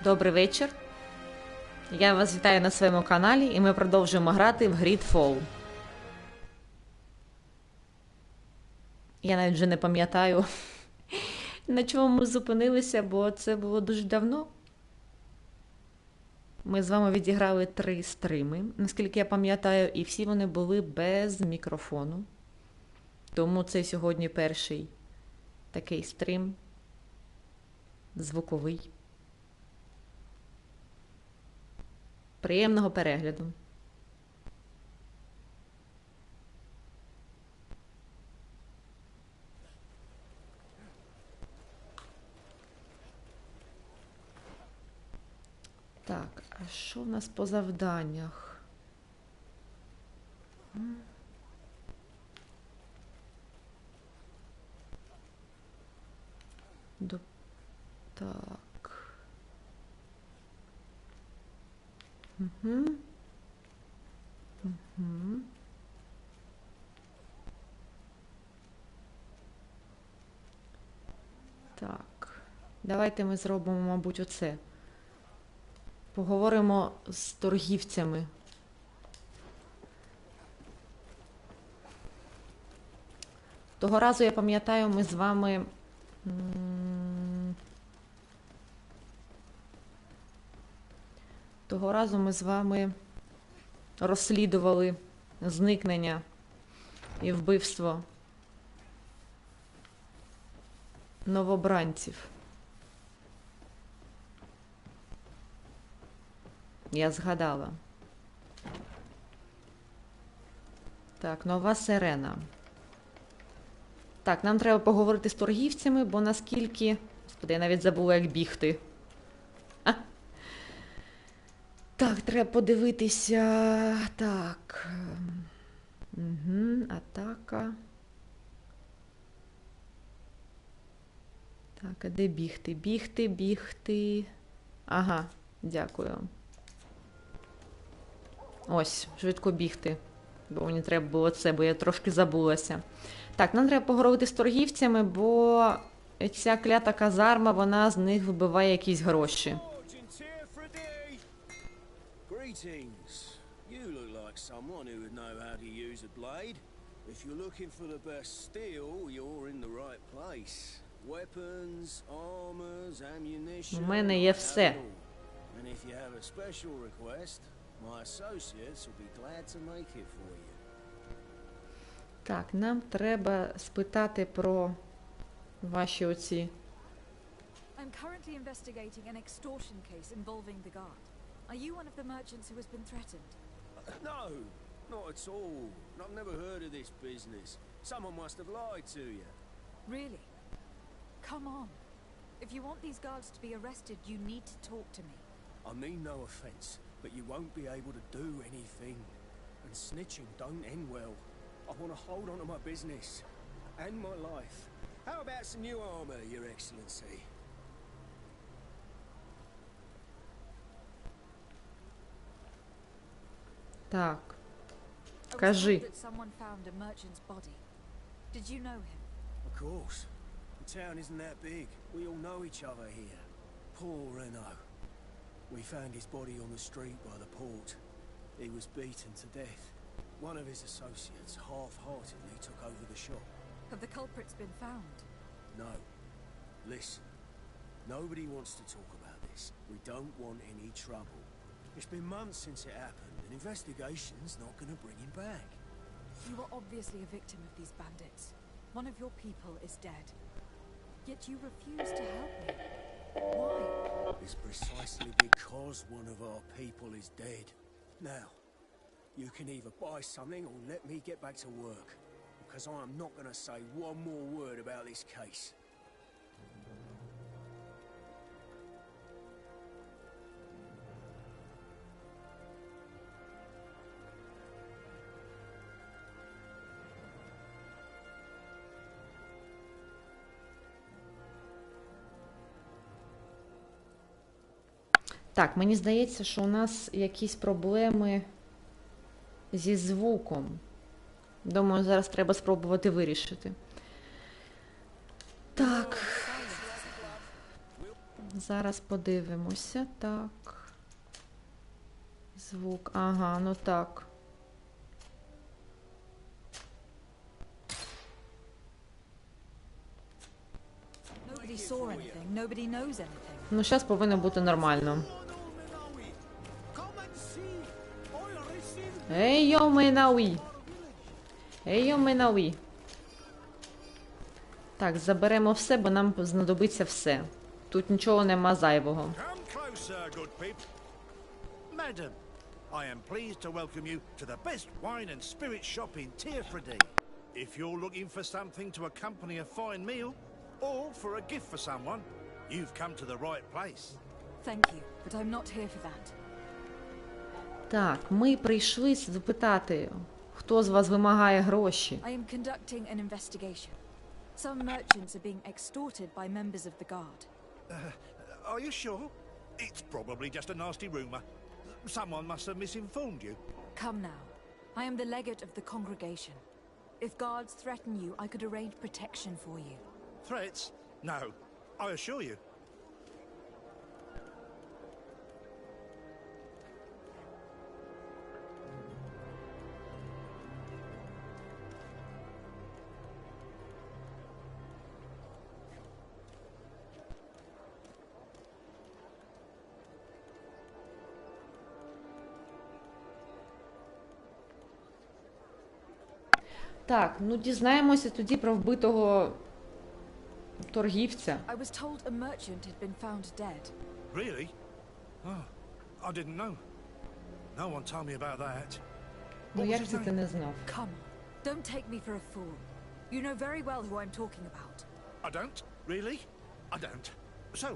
Добрий вечір. Я вас вітаю на своєму каналі, і ми продовжуємо грати в GreedFall. Я навіть вже не пам'ятаю, на чому ми зупинилися, бо це було дуже давно. Ми з вами відіграли 3 стріми, наскільки я пам'ятаю, і всі вони були без мікрофону. Тому це сьогодні перший такий стрім звуковий. Приємного перегляду. Так, а що в нас по завданнях? Так. Угу. Так. Давайте ми зробимо, мабуть, оце. Поговоримо з торгівцями. Того разу, я пам'ятаю, ми з вами... Того разу ми з вами розслідували зникнення і вбивство новобранців. Я згадала. Так, нова сирена. Так, нам треба поговорити з торгівцями, бо наскільки... Господи, я навіть забула, як бігти. Так, треба подивитися. Так. Атака. Так, а де бігти? Бігти. Ага, дякую. Ось, швидко бігти. Бо мені треба було це, бо я трошки забулася. Так, нам треба поговорити з торгівцями, бо ця клята казарма, вона з них вибиває якісь гроші. Greetings. You look like someone who would know how to use a blade. If you're looking for the best steel, you're in the right place. Weapons, armors, ammunition. У мене є все. And if you have a special request, my associates will be glad to make it for you. Так, нам треба спитати про ваші оці. I'm currently investigating an extortion case involving the guard. Are you one of the merchants who has been threatened? No, not at all. I've never heard of this business. Someone must have lied to you. Really? Come on. If you want these guards to be arrested, you need to talk to me. I mean no offense, but you won't be able to do anything. And snitching don't end well. I want to hold on to my business and my life. How about some new armor, Your Excellency? Так, I was кажи. told that someone found a merchant's body. Did you know him? Of course. The town isn't that big. We all know each other here. Poor Renault. We found his body on the street by the port. He was beaten to death. One of his associates half-heartedly took over the shop. Have the culprits been found? No. Listen. Nobody wants to talk about this. We don't want any trouble. It's been months since it happened, and investigation's not going to bring him back. You were obviously a victim of these bandits. One of your people is dead. Yet you refuse to help me. Why? It's precisely because one of our people is dead. Now, you can either buy something or let me get back to work. Because I am not going to say one more word about this case. Так, мені здається, що у нас якісь проблеми зі звуком. Думаю, зараз треба спробувати вирішити. Так. Зараз подивимося. Так. Звук. Ага, ну так. Nobody saw anything. Nobody knows anything. Ну, зараз повинно бути нормально. Ей, йо, Менауі! Ей, йо, Менауі! Так, заберемо все, бо нам знадобиться все. Тут нічого нема зайвого. Come closer, good people. Madam, I am pleased to welcome you to the best wine and spirit shop in Tearfredy. If you're looking for something to accompany a fine meal, or for a gift for someone, you've come to the right place. Thank you, but I'm not here for that. Так, ми прийшли запитати, хто з вас вимагає гроші. I am conducting an investigation. Some merchants are being extorted by members of the guard. Are you sure? It's probably just a nasty rumor. Someone must have misinformed you. Come now. I am the legate of the congregation. If guards threaten you, I could arrange protection for you. Threats? No, I assure you. Так, ну дізнаємося тоді про вбитого торгівця. I was told a merchant had been found dead. Really? Oh, I didn't know. No one told me about that. Ну What was як his це ти name? не знав? Come, don't take me for a fool. You know very well who I'm talking about. I don't? Really? I don't. So,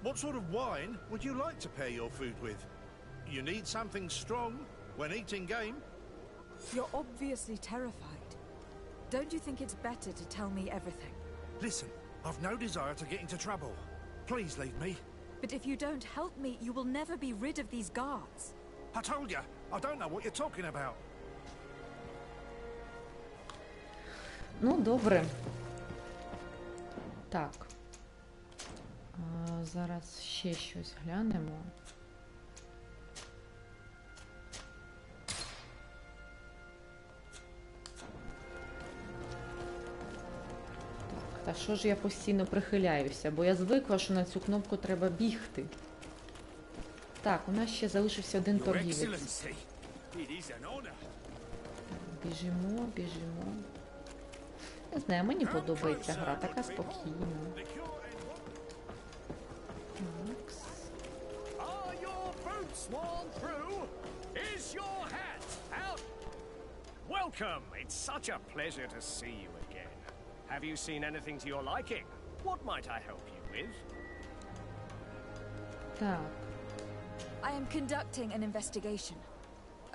what sort of wine would you like to pair your food with? You need something strong when eating game? You're obviously terrified. Don't you think it's better to tell me everything? Listen, I've no desire to get into trouble. Please leave me. But if you don't help me, you will never be rid of these guards. I told you, I don't know what you're talking about. Ну, добре. Так. Зараз ще щось глянемо. Та що ж я постійно прихиляюся, бо я звикла, що на цю кнопку треба бігти. Так, у нас ще залишився один торгівець. Біжимо, біжимо. Не знаю, мені подобається гра, така спокійна. Такс. Are your boots worn through? Is your hat out? Welcome. It's such a pleasure to see you again. Have you seen anything to your liking? What might I help you with? Так. I am conducting an investigation.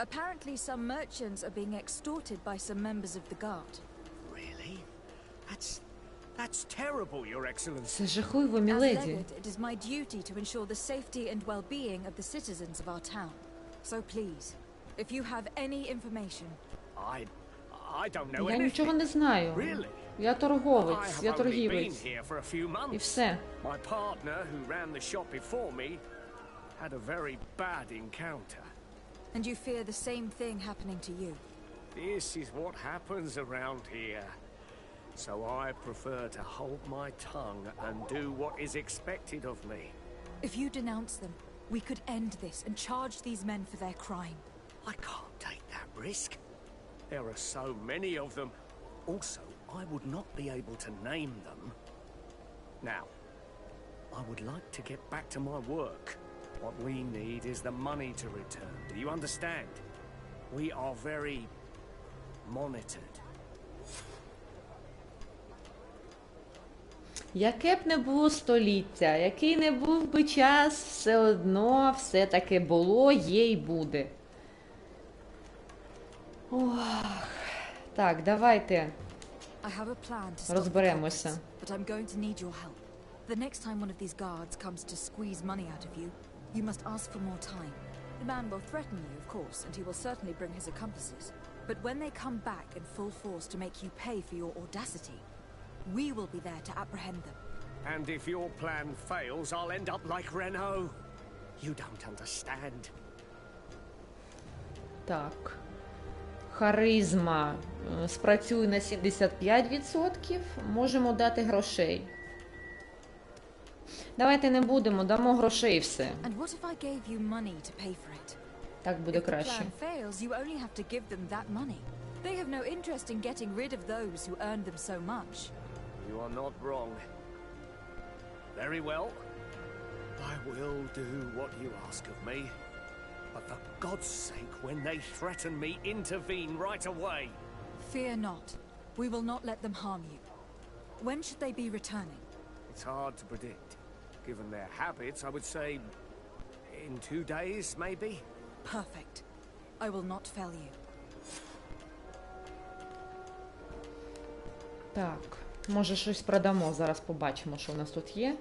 Apparently some merchants are being extorted by some members of the guard. Really? That's terrible, Your Excellency. Це жахливо, As міледі. legate, it is my duty to ensure the safety and well-being of the citizens of our town. So please, if you have any information, I don't know Я anything. нічого не знаю. Really? Я I торговець, я have only been торгівець. here for a few І months. все. My partner, who ran the shop before me, had a very bad encounter. and you fear the same thing happening to you. This is what happens around here. So I prefer to hold my tongue and do what is expected of me. If you denounce them, we could end this and charge these men for their crime. I can't take that risk. There are so many of them. Also, I would not be able to name them. Now, I would like to get back to my work. What we need is the money to return. Do you understand? We are very monitored. Яке б не було століття, який не був би час, все одно все-таки було, є і буде. Ох. Так, давайте. I have a plan to stop the Розберемося. culprits, but I'm going to need your help. The next time one of these guards comes to squeeze money out of you, you must ask for more time. The man will threaten you, of course, and he will certainly bring his accomplices. But when they come back in full force to make you pay for your audacity, we will be there to apprehend them. And if your plan fails, I'll end up like Renault. You don't understand. Так. Харизма спрацює на 75%. Можемо дати грошей. Давайте не будемо, дамо грошей і все. And what if I gave you money to pay for it? Так буде If the краще. plan fails, you only have to give them that money. They have no interest in getting rid of those who earned them so much. You are not wrong. Very well. I will do what you ask of me. But for God's sake, when they threaten me, intervene right away. Fear not. We will not let them harm you. When should they be returning? It's hard to predict. Given their habits, I would say in 2 days, maybe? Perfect. I will not fail you. Так, може щось продамо. Зараз побачимо, що у нас тут є.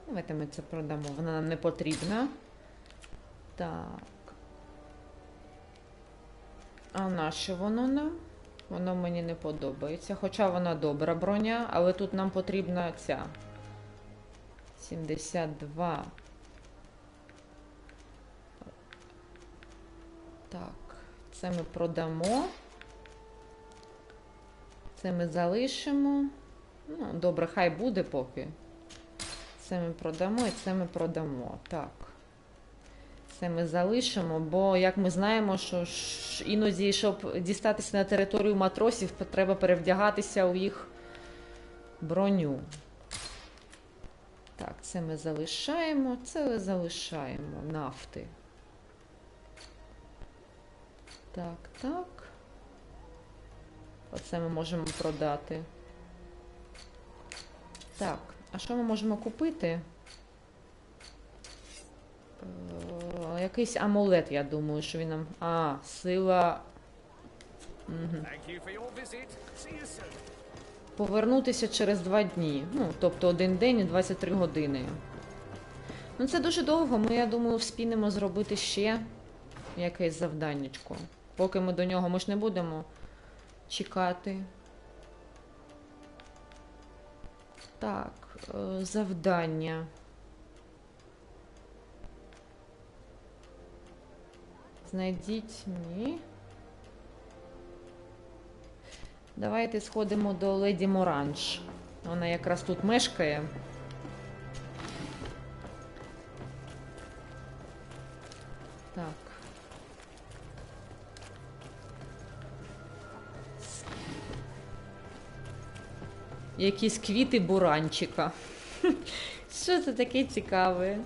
Давайте ми це продамо. Вона нам не потрібна. Так. А нащо воно нам? Воно мені не подобається. Хоча вона добра броня, але тут нам потрібна ця. 72. Так, це ми продамо. Це ми залишимо. Ну, добре, хай буде поки. Це ми продамо і це ми продамо. Так. Це ми залишимо, бо, як ми знаємо, що іноді, щоб дістатися на територію матросів, треба перевдягатися у їх броню. Так, це ми залишаємо, це ми залишаємо. Нафти. Так, так. Оце ми можемо продати. Так, а що ми можемо купити? Якийсь амулет, я думаю, що він нам... А, сила... Угу. Повернутися через 2 дні. Ну, тобто 1 день і 23 години. Ну, це дуже довго. Ми, я думаю, вспінемо зробити ще якесь завданнячко. Поки ми до нього, ми ж не будемо чекати. Так, завдання. Знайдіть, ні. Давайте сходимо до леді Моранж. Вона якраз тут мешкає. Так. Якісь квіти буранчика. Що це таке цікаве?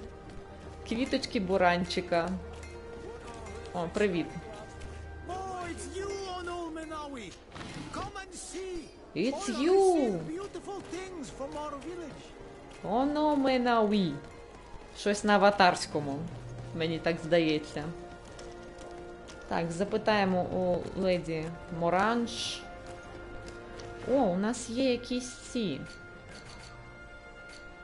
Квіточки буранчика. О, привіт. Oh, it's you, Onomenawi. Come and see. It's All I you. see beautiful things from our village. Ономенауі. Щось на аватарському. Мені так здається. Так, запитаємо у леді Моранж. О, у нас є якісь ці.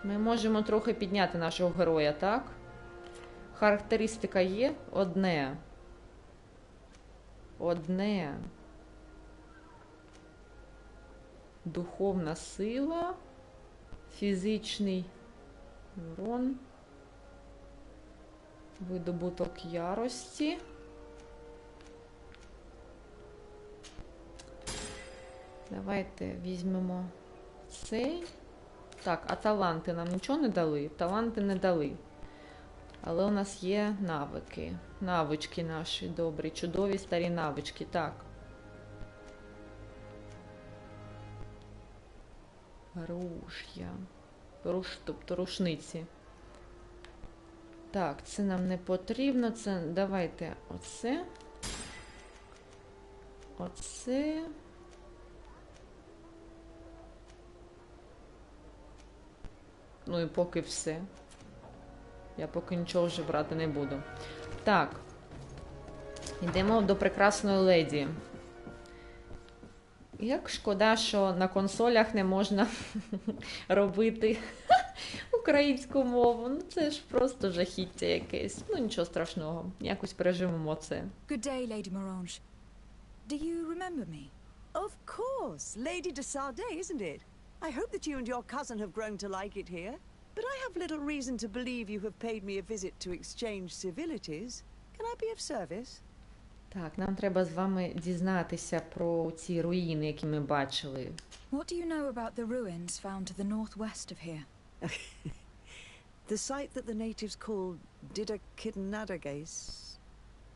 Ми можемо трохи підняти нашого героя, так? Характеристика є? Одне. Одне. Духовна сила. Фізичний урон. Видобуток ярості. Давайте візьмемо цей. Так, а таланти нам нічого не дали? Таланти не дали. Але у нас є навики. Навички наші добрі, чудові старі навички. Так. Руж'я. Тобто рушниці. Так, це нам не потрібно. Це давайте оце. Оце. Ну і поки все. Я поки нічого вже брати не буду. Так. Йдемо до прекрасної леді. Як шкода, що на консолях не можна робити українську мову. Ну це ж просто жахіття якесь. Ну нічого страшного. Якось переживемо це. Good day, Lady Morange. Do you remember me? Of course, Lady de Sardet, isn't it? I hope that you and your cousin have grown to like it here, but I have little reason to believe you have paid me a visit to exchange civilities. Can I be of service? Так, нам треба з вами дізнатися про ці руїни, які ми бачили. What do you know about the ruins found to the northwest of here? The site that the natives call Didakidnadagase.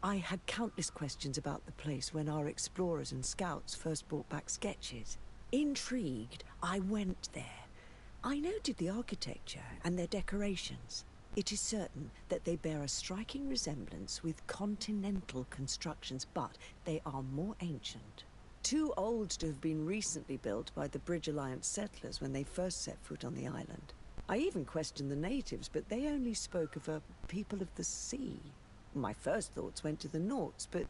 I had countless questions about the place when our explorers and scouts first brought back sketches. Intrigued, I went there. I noted the architecture and their decorations. It is certain that they bear a striking resemblance with continental constructions, but they are more ancient. Too old to have been recently built by the Bridge Alliance settlers when they first set foot on the island. I even questioned the natives, but they only spoke of a people of the sea. My first thoughts went to the Nauts, but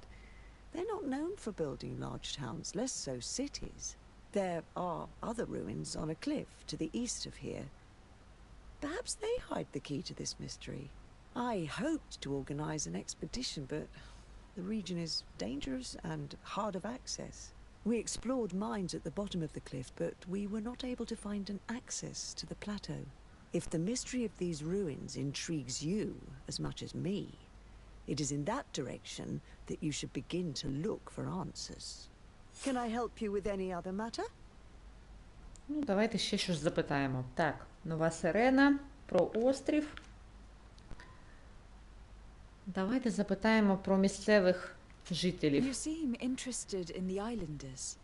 they're not known for building large towns, less so cities. There are other ruins on a cliff to the east of here. Perhaps they hide the key to this mystery. I hoped to organize an expedition, but the region is dangerous and hard of access. We explored mines at the bottom of the cliff, but we were not able to find an access to the plateau. If the mystery of these ruins intrigues you as much as me, it is in that direction that you should begin to look for answers. Can I help you with any other matter? Ну, давайте ще щось запитаємо. Так, нова сирена про острів. Давайте запитаємо про місцевих жителів. You seem interested in the islanders.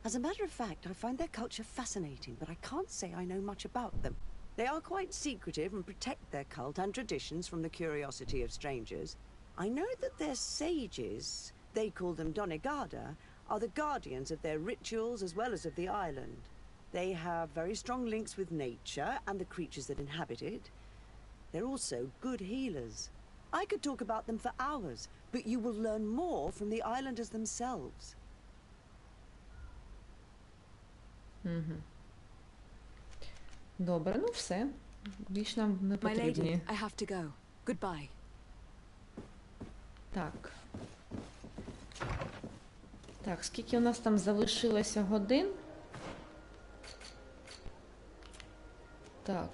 As a matter of fact, I find their culture fascinating, but I can't say I know much about them. They are quite secretive and protect their cult and traditions from the curiosity of strangers. I know that their sages, they call them Donegada, are the guardians of their rituals as well as of the island. They have very strong links with nature and the creatures that inhabit it. They're also good healers. I could talk about them for hours, but you will learn more from the islanders themselves. Добре, ну все. Більш нам не My потрібні. lady, I have to go. Goodbye. Так. Так, скільки у нас там залишилося годин? Так.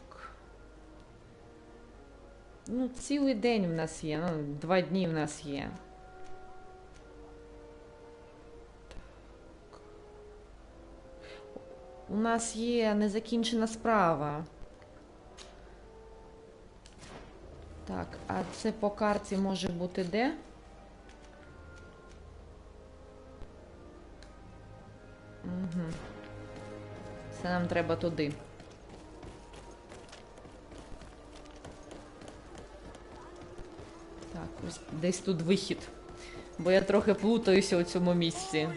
Ну, цілий день в нас є, ну, 2 дні в нас є. Так. У нас є незакінчена справа. Так, а це по карті може бути де? Угу. Це нам треба туди. Так, ось десь тут вихід. Бо я трохи плутаюся у цьому місці.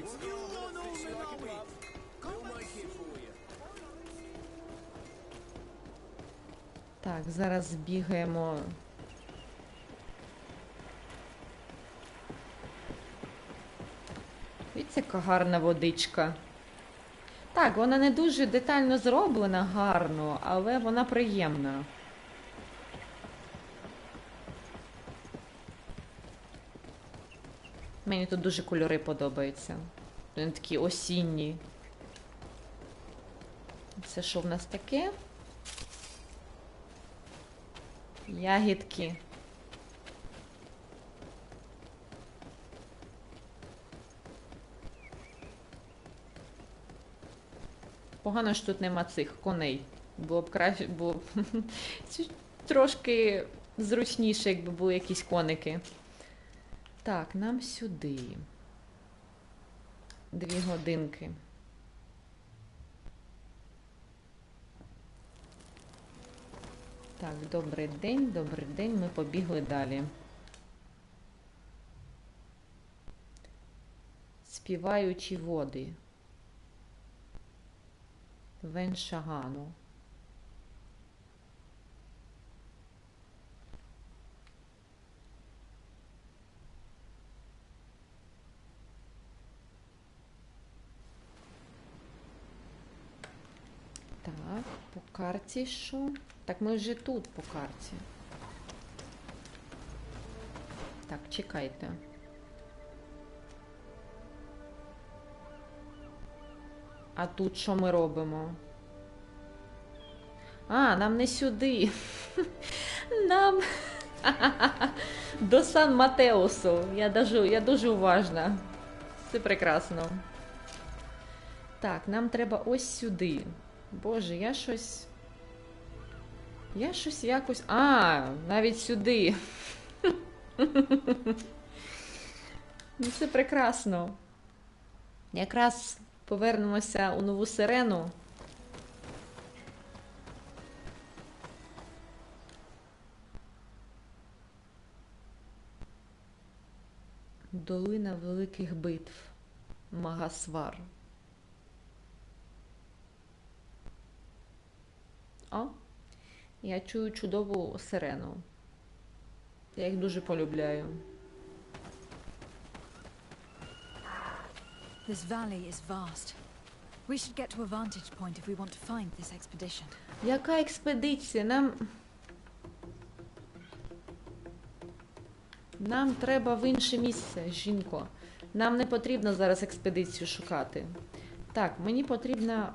Так, зараз збігаємо. Дивіться, яка гарна водичка. Так, вона не дуже детально зроблена гарно, але вона приємна. Мені тут дуже кольори подобаються. Вони такі осінні. Це що в нас таке? Ягідки. Погано, що тут нема цих коней. Було б краще, було б трошки зручніше, якби були якісь коники. Так, нам сюди. 2 годинки. Так, добрий день, ми побігли далі. Співаючі води. Веншагану. Так, по карті що? Так, ми вже тут по карті. Так, чекайте. А тут що ми робимо? А, нам не сюди. Нам до Сан-Матеусу. Я дуже уважна. Це прекрасно. Так, нам треба ось сюди. Боже, я щось якось... А, навіть сюди. Ну, це прекрасно. Якраз повернемося у Нову Сирену. Долина великих битв. Магасвар. О, я чую чудову сирену. Я їх дуже полюбляю. This valley is vast. We should get to a vantage point if we want to find this expedition. Яка експедиція? Нам треба в інше місце, жінко. Нам не потрібно зараз експедицію шукати. Так, мені потрібна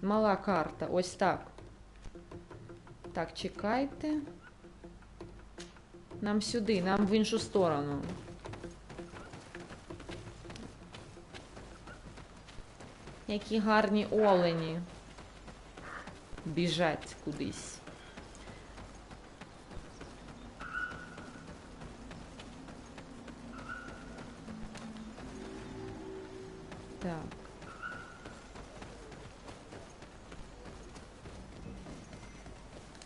мала карта. Ось так. Так, чекайте. Нам сюди, нам в іншу сторону. Які гарні олені. Біжать кудись. Так.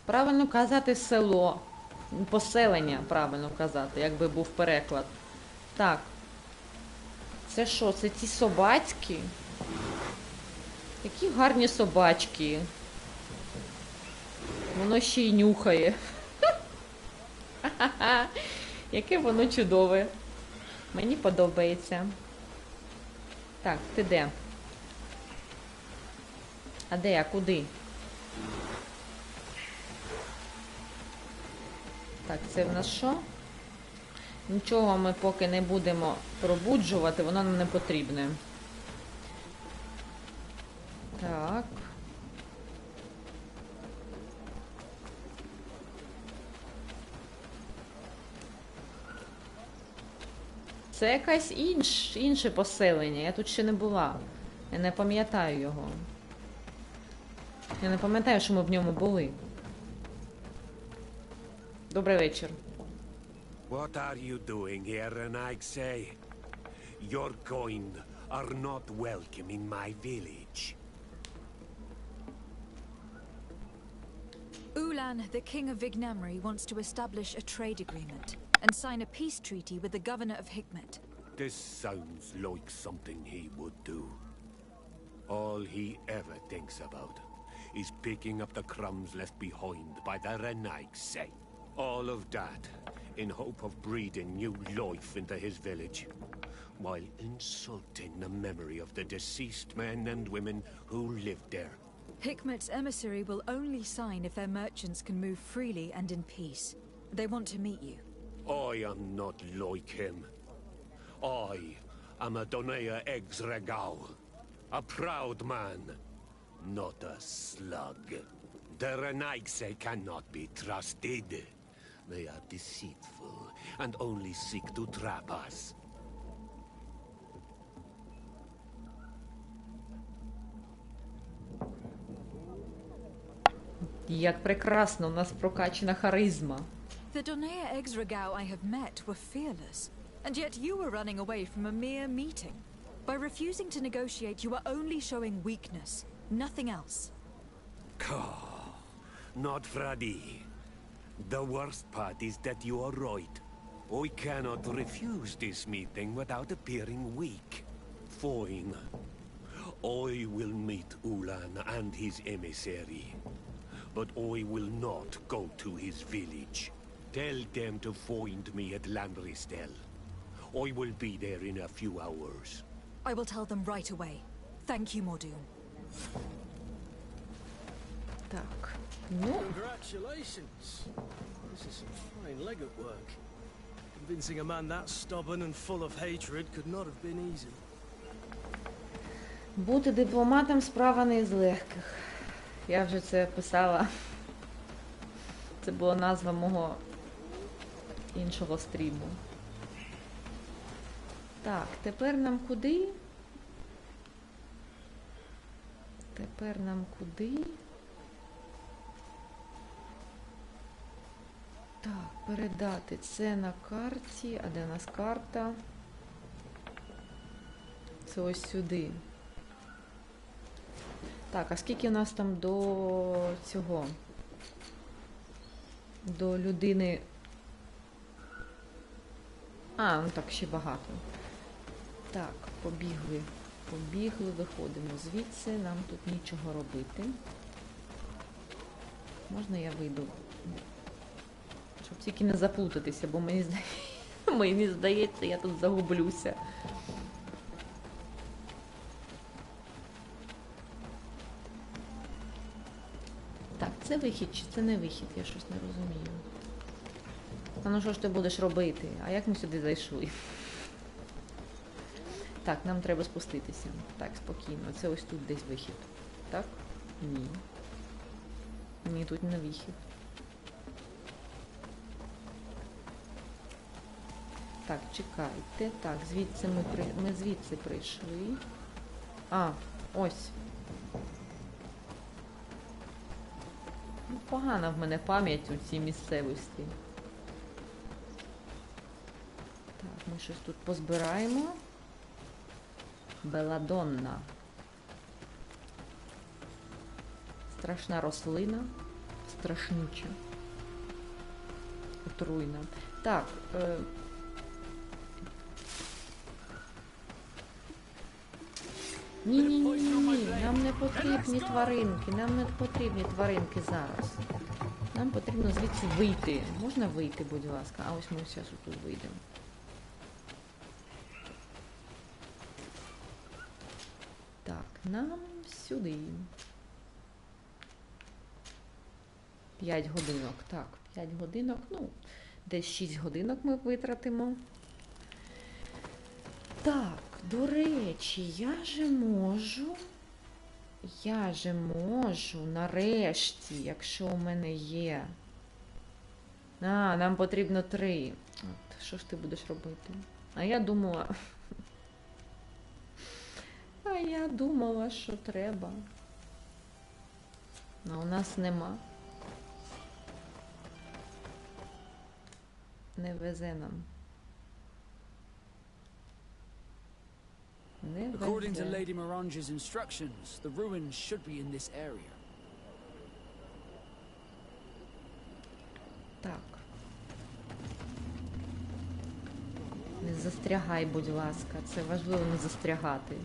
Правильно казати село. Поселення, правильно казати, якби був переклад. Так. Це що? Це ті собацькі? Які гарні собачки. Воно ще й нюхає. Яке воно чудове. Мені подобається. Так, ти де? А де я? Куди? Так, це в нас що? Нічого ми поки не будемо пробуджувати, воно нам не потрібне. Так. Це якесь інше поселення. Я тут ще не була. Я не пам'ятаю його. Я не пам'ятаю, що ми в ньому були. Добрий вечір. What are you doing here, and I say? Your kind are not welcome in my village. Ulan, the king of Vignamri, wants to establish a trade agreement and sign a peace treaty with the governor of Hikmet. This sounds like something he would do. All he ever thinks about is picking up the crumbs left behind by the Renaigse. All of that in hope of breathing new life into his village, while insulting the memory of the deceased men and women who lived there. Hikmet's emissary will only sign if their merchants can move freely and in peace. They want to meet you. I am not like him. I am a Donea Exregao, a proud man, not a slug. The Renaigse cannot be trusted. They are deceitful and only seek to trap us. Як прекрасно, у нас прокачана харизма. The Donea Exregao I have met were fearless, and yet you were running away from a mere meeting. By refusing to negotiate, you are only showing weakness, nothing else. Not Freddy. The worst part is that you are right. I cannot refuse this meeting without appearing weak. Fine. I will meet Ulan and his emissary. But I will not go to his village. Tell them to find me at Landristel. I will be there in a few hours. I will tell them right away. Thank you, Mordoon. Так. Ну, Congratulations. This is some fine legate work. Convincing a man that stubborn and full of hatred could not have been easy. бути дипломатом справа не з легких. я вже це писала. Це була назва мого іншого стріму. Так, тепер нам куди? Тепер нам куди? Так, передати це на карті. А де у нас карта? Це ось сюди. Так, а скільки у нас там до цього? До людини... А, ну так, ще багато. Так, побігли. Побігли, виходимо звідси. Нам тут нічого робити. Можна я вийду? Щоб тільки не заплутатися, бо мені здається, я тут загублюся. Так, це вихід чи це не вихід? Я щось не розумію. А ну що ж ти будеш робити? А як ми сюди зайшли? Так, нам треба спуститися. Так, спокійно. Це ось тут десь вихід. Так? Ні. Ні, тут не вихід. Так, чекайте. Так, звідси ми звідси прийшли. А, ось. Ну, погана в мене пам'ять у цій місцевості. Так, ми щось тут позбираємо. Беладонна. Страшна рослина. Страшнюча. Отруйна. Так. Ні. Нам не потрібні тваринки. Нам не потрібні тваринки зараз. Нам потрібно звідси вийти. Можна вийти, будь ласка? А ось ми зараз тут вийдемо. Так, нам сюди. 5 годинок. Так, 5 годинок. Ну, десь 6 годинок ми витратимо. Так, до речі, я же можу нарешті, якщо у мене є. А, нам потрібно 3. От, що ж ти будеш робити? А я думала, що треба. А у нас нема. Не везе нам. Не According to везе. Lady Mirange's instructions, the ruins should be in this area. Так. Не застрягай, будь ласка. Це важливо не застрягати.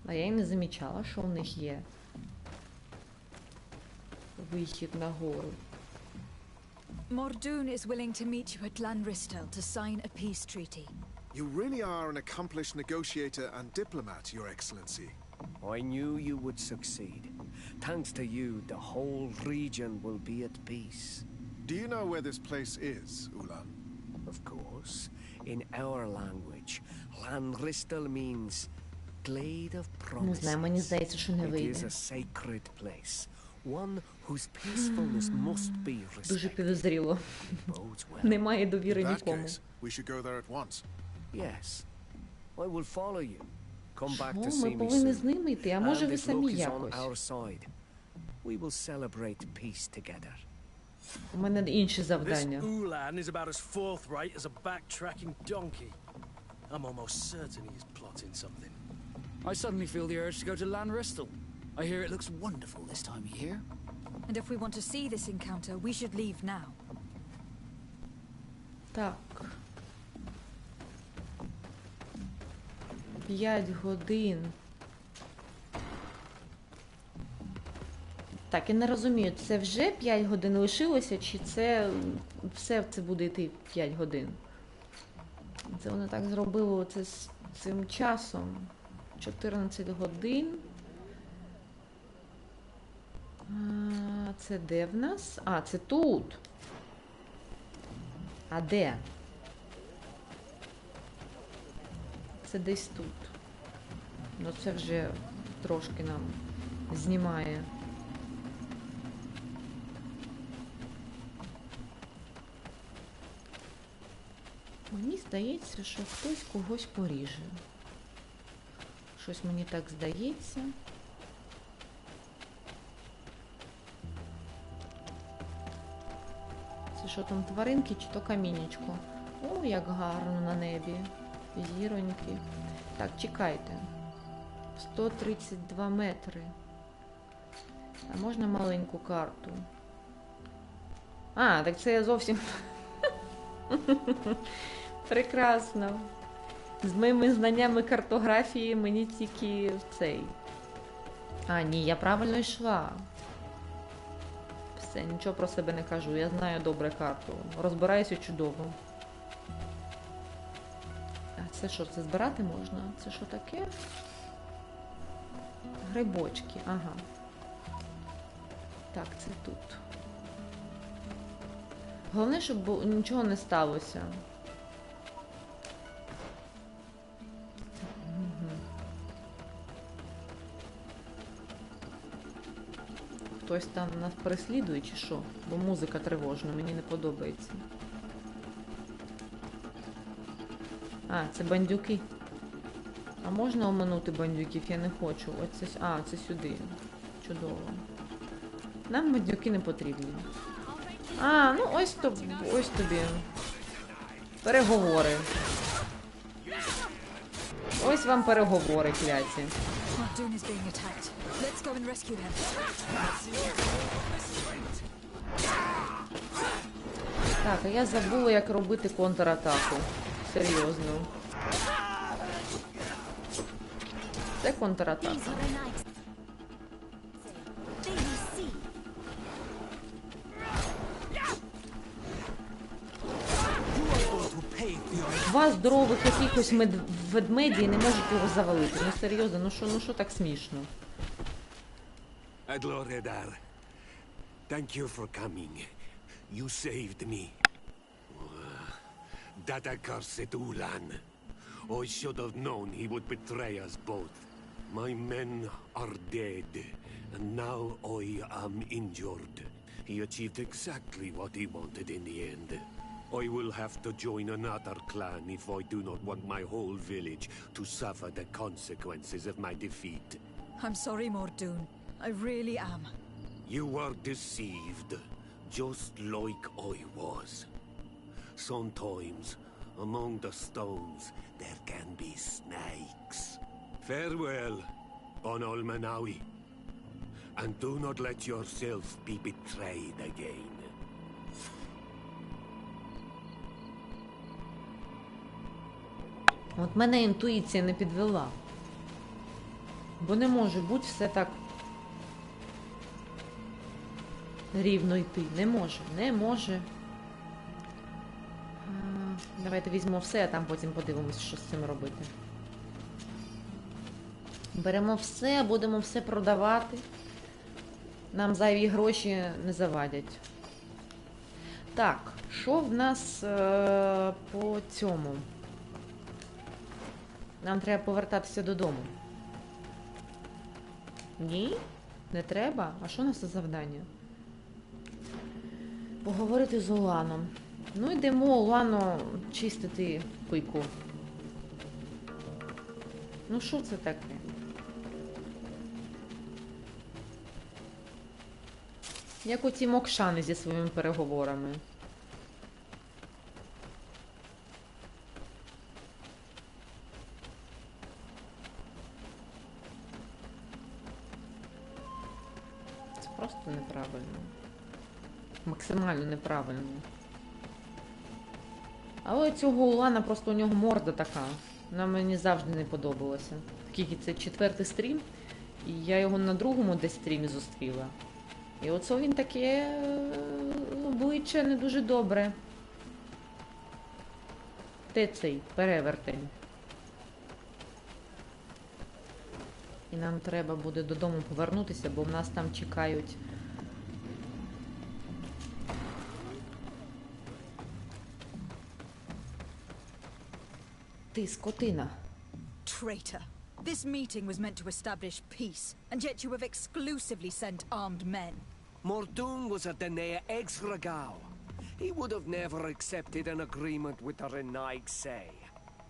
А я й не замічала, що в них є вихід на гору. Mordoon is willing to meet you at Lanristel to sign a peace treaty. You really are an accomplished negotiator and diplomat, Your Excellency. I knew you would succeed. Thanks to you, the whole region will be at peace. Do you know where this place is, Ulan? Of course. In our language, Lanristel means glade of Не знаю, мені promises. здається, що не It is вийде. a sacred place, one whose peacefulness must be Дуже respected. підозріло. It bodes well. Немає довіри In that нікому. case, we should go there at once. Yes, I will follow you. Come back to Що? see Ми me повинні soon. з ними йти, а може And ви if самі luck is on якось? our side, we will celebrate peace together. У мене інші This завдання. Ulan is about as forthright as a backtracking donkey. I'm almost certain he is plotting something. I suddenly feel the urge to go to Lanristel. I hear it looks wonderful this time of year. And if we want to see this encounter, we should leave now. Так. 5 годин. Так, я не розумію, це вже 5 годин лишилося, чи це все це буде йти 5 годин? Це вони так зробили оце з цим часом. 14 годин. Це де в нас? А, це тут. А де? Це десь тут. Ну це вже трошки нам знімає. Мені здається, що хтось когось поріже. Щось мені так здається. Це що там, тваринки чи то камінечко? О, як гарно на небі. Зіроньки. Так, чекайте. 132 метри. А можна маленьку карту? А, так це я зовсім... Прекрасно. З моїми знаннями картографії мені тільки цей. А, ні, я правильно йшла. Все, нічого про себе не кажу. Я знаю добре карту. Розбираюся чудово. А це що? Це збирати можна? Це що таке? Грибочки, ага. Так, це тут. Головне, щоб нічого не сталося. Угу. Хтось там нас переслідує чи що? Бо музика тривожна, мені не подобається. А, це бандюки. А можна оминути бандюків? Я не хочу. Оце, а, це сюди. Чудово. Нам бандюки не потрібні. А, ну ось тобі. Переговори. Ось вам переговори, кляті. Так, а я забула, як робити контратаку. Серйозно. Це контратака. Два здорових якихось ведмеді і не можуть його завалити. Ну серйозно, ну що так смішно? Adloredar, thank you for coming. You saved me. That accursed Ulan. I should have known he would betray us both. My men are dead, and now I am injured. He achieved exactly what he wanted in the end. I will have to join another clan if I do not want my whole village to suffer the consequences of my defeat. I'm sorry, Mordoon. I really am. You were deceived, just like I was. Sometimes, among the stones, there can be snakes. Farewell, on Almanawi. And do not let yourself be betrayed again. От мене інтуїція не підвела. Бо не може бути все так рівно йти. Не може. Давайте візьмемо все, а там потім подивимось, що з цим робити. Беремо все, будемо все продавати. Нам зайві гроші не завадять. Так, що в нас по цьому? Нам треба повертатися додому. Ні? Не треба? А що у нас за завдання? Поговорити з Уланом. Ну, йдемо Улану чистити пику. Ну, що це таке? Як оці мокшани зі своїми переговорами. Це просто неправильно. Максимально неправильно. Але цього Улана просто у нього морда така. Вона мені завжди не подобалася. Такий це 4-й стрім, і я його на другому десь стрімі зустріла. І оце він таке обличчя не дуже добре. Де цей перевертень? І нам треба буде додому повернутися, бо в нас там чекають. Ти, скотина. Traitor. This meeting was meant to establish peace, and yet you have exclusively sent armed men. Mordoon was a Denea ex-Regao. He would have never accepted an agreement with the Renaig Say.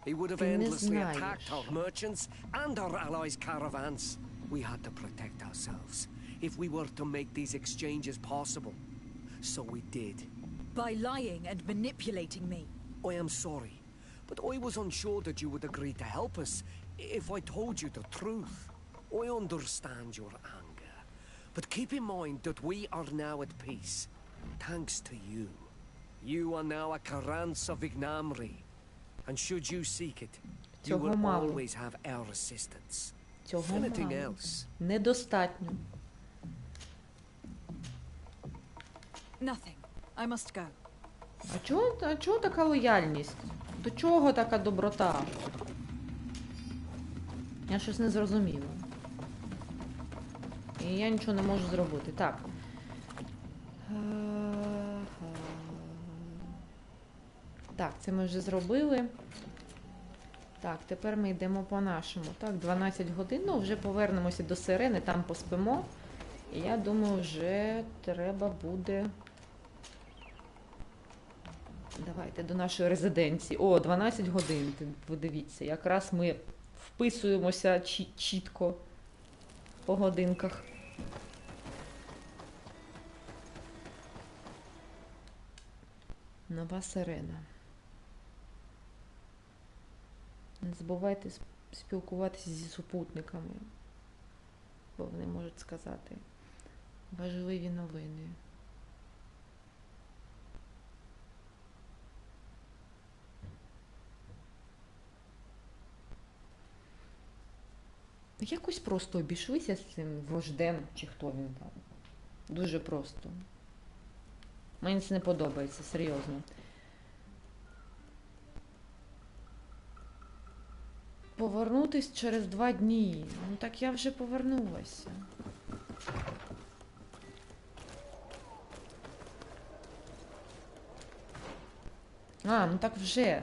He would have Ти не endlessly знаєш. attacked our merchants and our allies' caravans. We had to protect ourselves if we were to make these exchanges possible. So we did. By lying and manipulating me. I am sorry, but I was unsure that you would agree to help us if I told you the truth. I understand your anger, but keep in mind that we are now at peace, thanks to you. You are now a Karans of Ignamri, and should you seek it, you Цього will мало. always have our assistance. Цього Anything мало. else? Недостатньо. Nothing. I must go. А чого така лояльність? До чого така доброта? Я щось не зрозуміла. І я нічого не можу зробити. Так. Так, це ми вже зробили. Так, тепер ми йдемо по нашому. Так, 12 годин. Ну, вже повернемося до Сирени, там поспимо. І я думаю, вже треба буде... Давайте до нашої резиденції. О, 12 годин, ви дивіться. Якраз ми вписуємося чітко по годинках. Нова Сирена. Не забувайте спілкуватися зі супутниками, бо вони можуть сказати важливі новини. Якось просто обійшлися з цим вождем, чи хто він там. Дуже просто. Мені це не подобається, серйозно. Повернутись через 2 дні. Ну так я вже повернулася. А, ну так вже.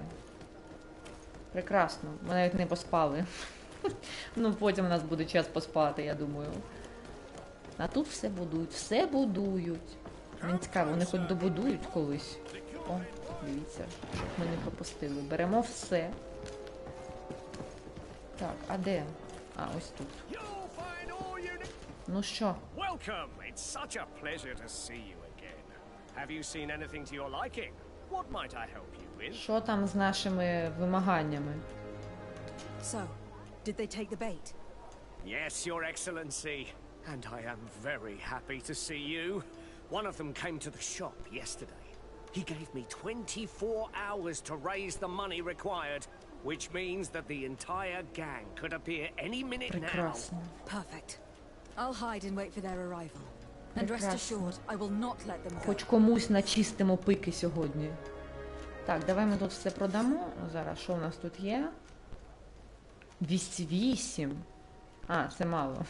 Прекрасно. Ми навіть не поспали. Ну, потім у нас буде час поспати, я думаю. А тут все будують. Все будують. Мені цікаво, вони хоч добудують колись. О, дивіться, щоб ми не пропустили. Беремо все. Так, а де? А, ось тут. Ну що? Welcome! It's such a pleasure to see you again. Have you seen anything to your liking? What might I help you with? Що там з нашими вимаганнями? So, did they take the bait? Yes, Your Excellency. And I am very happy to see you. One of them came to the shop yesterday. He gave me 24 hours to raise the money required, which means that the entire gang could appear any minute now. Прекрасно. Perfect. I'll hide and wait for their arrival. And rest Прекрасно. assured, I will not let them go. Хоч комусь начистимо пики сьогодні. Так, давай ми тут все продамо. Зараз, що у нас тут є? 208. А, це мало.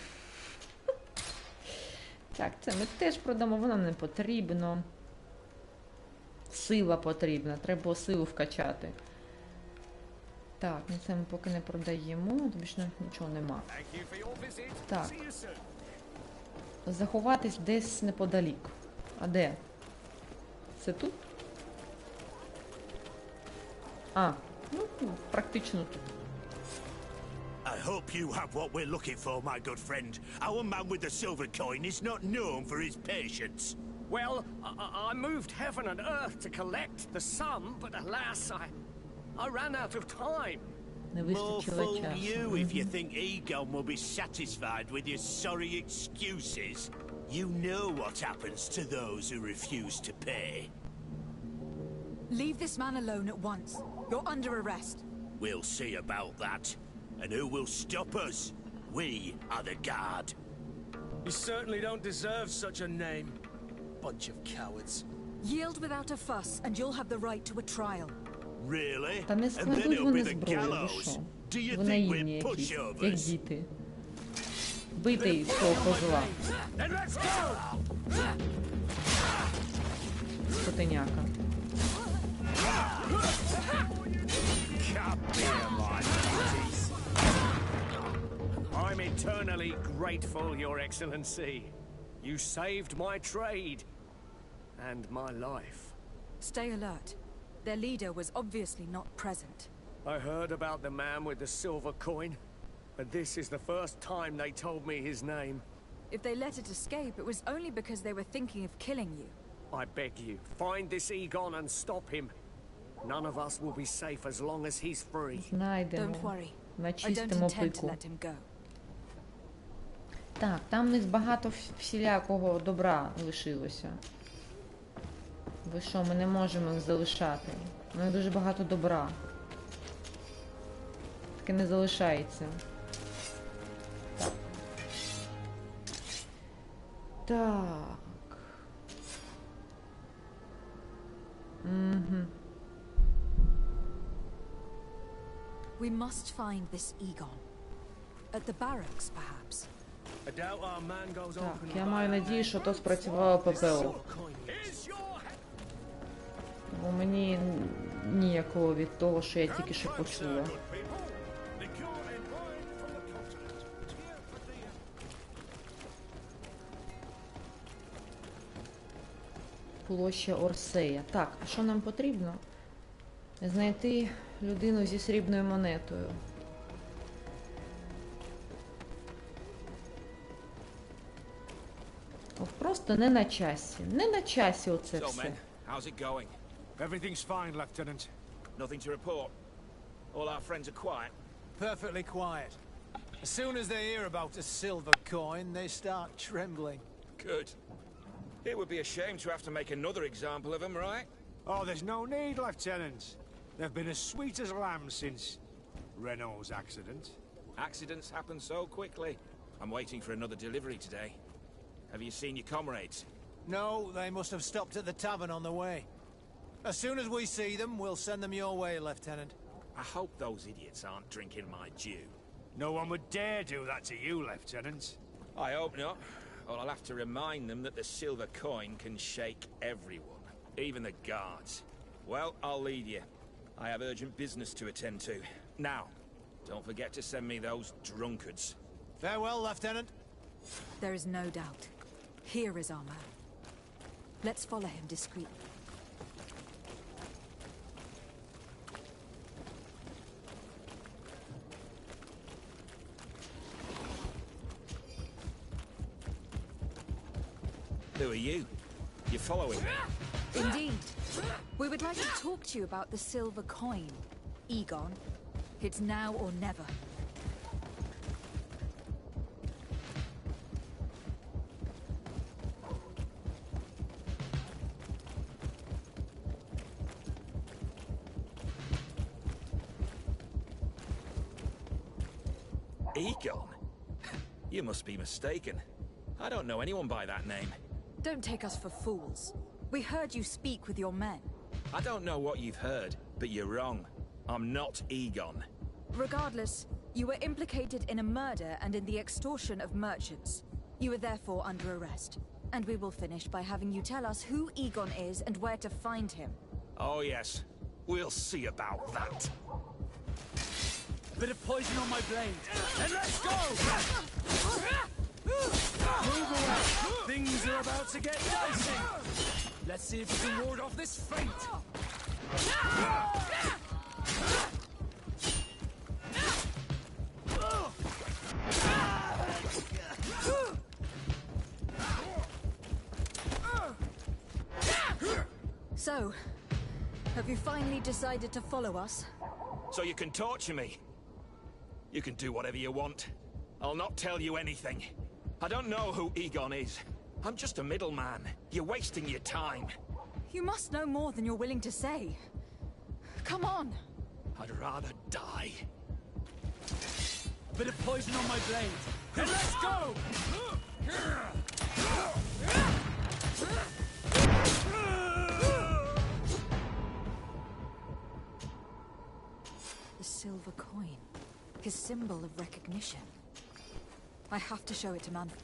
Так, це ми теж продамо, воно не потрібно. Сила потрібна, треба було силу вкачати. Так, ну це ми поки не продаємо, тобі ж нічого нема. Так. Заховатись десь неподалік. А де? Це тут? А, ну, практично тут. I hope you have what we're looking for, my good friend. Our man with the silver coin is not known for his patience. Well, I moved heaven and earth to collect the sum, but alas, I ran out of time. Не More вистачило fool часу. you if you think Egon will be satisfied with your sorry excuses. You know what happens to those who refuse to pay. Leave this man alone at once. You're under arrest. We'll see about that. And who will stop us? We are the guard. You certainly don't deserve such a name. Bunch of cowards. Yield without a fuss, and you'll have the right to a trial. Really? Та не And then складуть it'll be вони the зброю, ви gallows. що? Do you Ви think наївні we're якісь, як pushovers? діти. Бийте цього козла, Then let's go! скотиняка. Come here, my beauties. eternally grateful, Your Excellency. You saved my trade and my life. Stay alert. Their leader was obviously not present. I heard about the man with the silver coin, but this is the first time they told me his name. If they let it escape, it was only because they were thinking of killing you. I beg you, find this Egon and stop him. None of us will be safe as long as he's free. Don't Знайдемо worry. на I don't чистому intend to пику. let him go. Так, там в них багато всілякого добра лишилося. Ви що, ми не можемо їх залишати. У них дуже багато добра. Таке не залишається. Так. Так. Угу. We must find this Egon. At the barracks, perhaps. I doubt our man goes Так, open я about маю that. надію, що то спрацювало ППО. Here's your Бо мені ніякого від того, що я тільки що почула. Площа Орсея. Так, а що нам потрібно? Знайти людину зі срібною монетою. От просто не на часі. Не на часі оце So, все. men, how's it going? Everything's fine, Lieutenant. Nothing to report. All our friends are quiet. Perfectly quiet. As soon as they hear about a silver coin, they start trembling. Good. It would be a shame to have to make another example of them, right? Oh, there's no need, Lieutenant. They've been as sweet as lambs since Renault's accident. Accidents happen so quickly. I'm waiting for another delivery today. Have you seen your comrades? No, they must have stopped at the tavern on the way. As soon as we see them, we'll send them your way, Lieutenant. I hope those idiots aren't drinking my dew. No one would dare do that to you, Lieutenant. I hope not. Or I'll have to remind them that the silver coin can shake everyone, even the guards. Well, I'll leave you. I have urgent business to attend to. Now, don't forget to send me those drunkards. Farewell, Lieutenant. There is no doubt. Here is our man. Let's follow him discreetly. Who are you? You're following me? Indeed. We would like to talk to you about the silver coin. Egon. It's now or never. Egon? You must be mistaken. I don't know anyone by that name. Don't take us for fools. We heard you speak with your men. I don't know what you've heard, but you're wrong. I'm not Egon. Regardless, you were implicated in a murder and in the extortion of merchants. You are therefore under arrest. And we will finish by having you tell us who Egon is and where to find him. Oh yes, we'll see about that. Bit of poison on my blade. And let's go! Move away! Things are about to get dicey! Let's see if we can ward off this fate. So, have you finally decided to follow us? So you can torture me. You can do whatever you want. I'll not tell you anything. I don't know who Egon is. I'm just a middleman. You're wasting your time. You must know more than you're willing to say. Come on! I'd rather die. Bit of poison on my blade. And let's go! The silver coin. His symbol of recognition. I have to show it to Manfred.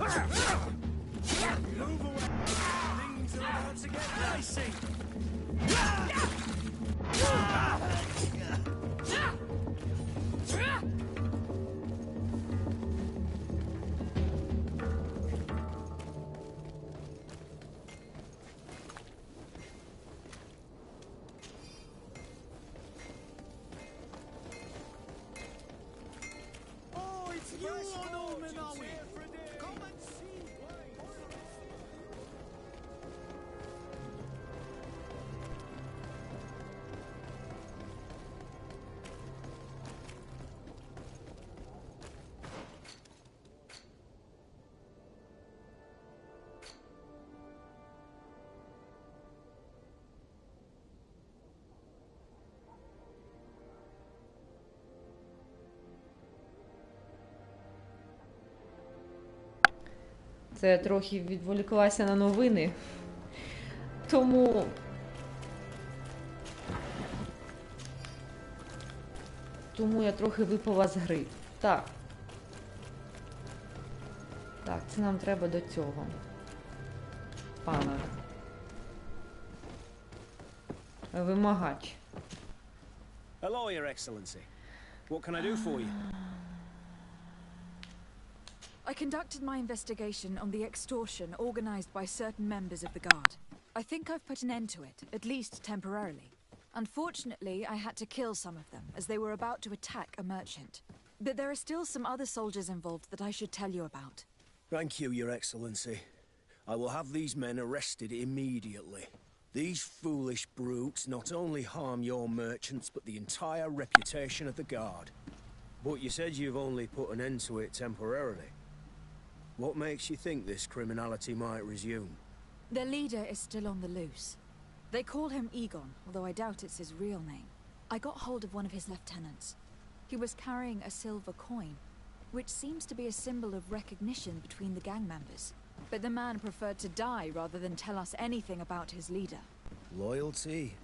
Things are about to get dicey. Oh, it's you, Norman, come and see. Це я трохи відволіклася на новини. Тому я трохи випала з гри. Так. Так, це нам треба до цього. Пана. Вимагач. Hello, Your Excellency. What can I do for you? I conducted my investigation on the extortion organized by certain members of the Guard. I think I've put an end to it, at least temporarily. Unfortunately, I had to kill some of them, as they were about to attack a merchant. But there are still some other soldiers involved that I should tell you about. Thank you, Your Excellency. I will have these men arrested immediately. These foolish brutes not only harm your merchants, but the entire reputation of the Guard. But you said you've only put an end to it temporarily. What makes you think this criminality might resume? Their leader is still on the loose. They call him Egon, although I doubt it's his real name. I got hold of one of his lieutenants. He was carrying a silver coin, which seems to be a symbol of recognition between the gang members. But the man preferred to die rather than tell us anything about his leader. Loyalty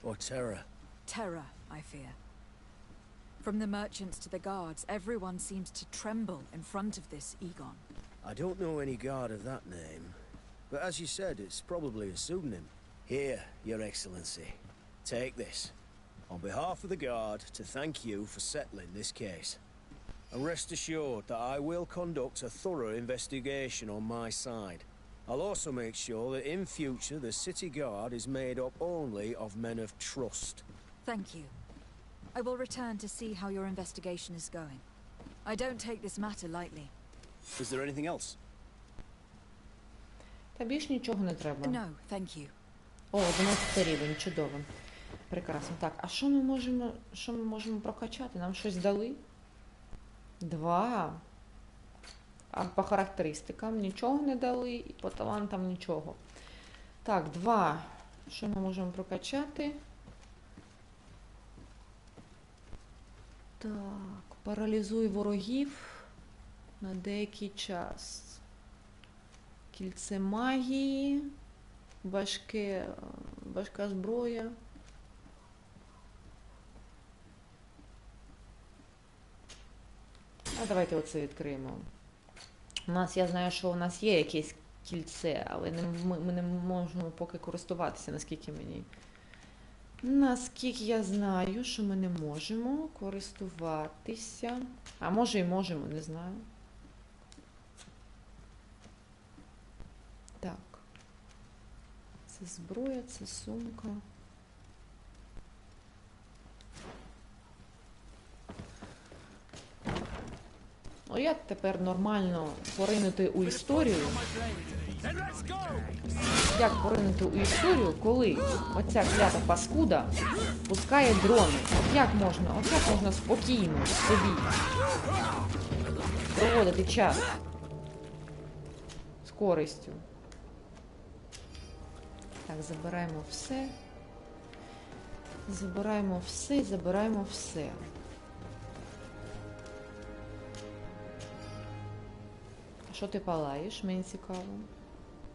or terror? Terror, I fear. From the merchants to the guards, everyone seems to tremble in front of this Egon. I don't know any guard of that name, but as you said, it's probably a pseudonym. Here, Your Excellency, take this, on behalf of the Guard, to thank you for settling this case. And rest assured that I will conduct a thorough investigation on my side. I'll also make sure that in future the City Guard is made up only of men of trust. Thank you. I will return to see how your investigation is going. I don't take this matter lightly. Is there anything else? Та більш нічого не треба. No, thank you. О, 11 рівень, чудово. Прекрасно. Так, а що ми можемо прокачати? Нам щось дали? 2. А по характеристикам нічого не дали, і по талантам нічого. Так, 2. Що ми можемо прокачати? Так, паралізуй ворогів на деякий час. Кільце магії, важка зброя. А давайте оце відкриємо. Я знаю, що у нас є якесь кільце, але ми не можемо поки користуватися, наскільки я знаю, що ми не можемо користуватися. А може і можемо, не знаю. Так. Це зброя, це сумка. Ну, як тепер нормально поринути у історію? Як поринути у історію, коли оця клята паскуда пускає дрони? Як можна спокійно собі проводити час з користю? Так, забираємо все. Забираємо все. Що ти палаєш? Мені цікаво.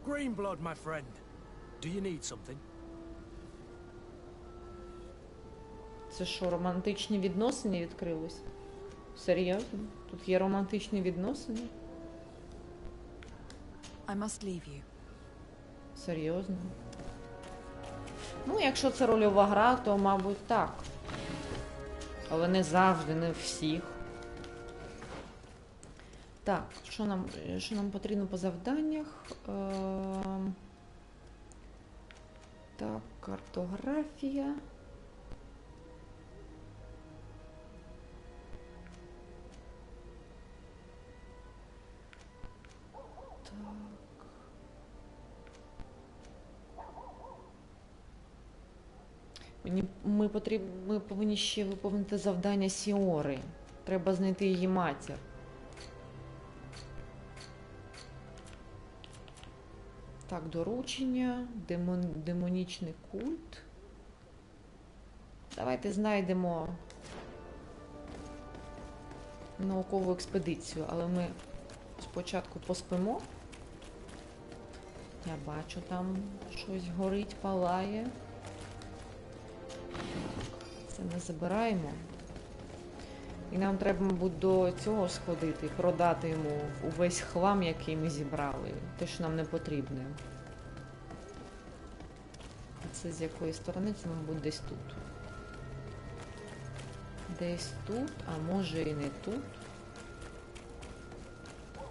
Green blood, my friend. Do you need something? Це що, романтичні відносини відкрились? Серйозно? Тут є романтичні відносини? I must leave you. Серйозно? Ну, якщо це рольова гра, то, мабуть, так. Але не завжди, не всіх. Так, що нам потрібно по завданнях? Так, картографія. Ми повинні ще виповнити завдання Сіори. Треба знайти її матір. Так, доручення, демонічний культ. Давайте знайдемо наукову експедицію, але ми спочатку поспимо. Я бачу, там щось горить, палає. Це ми забираємо. І нам треба, мабуть, до цього сходити, продати йому увесь хлам, який ми зібрали. Те, що нам не потрібне. Це з якої сторони? Це, мабуть, десь тут. Десь тут, а може і не тут.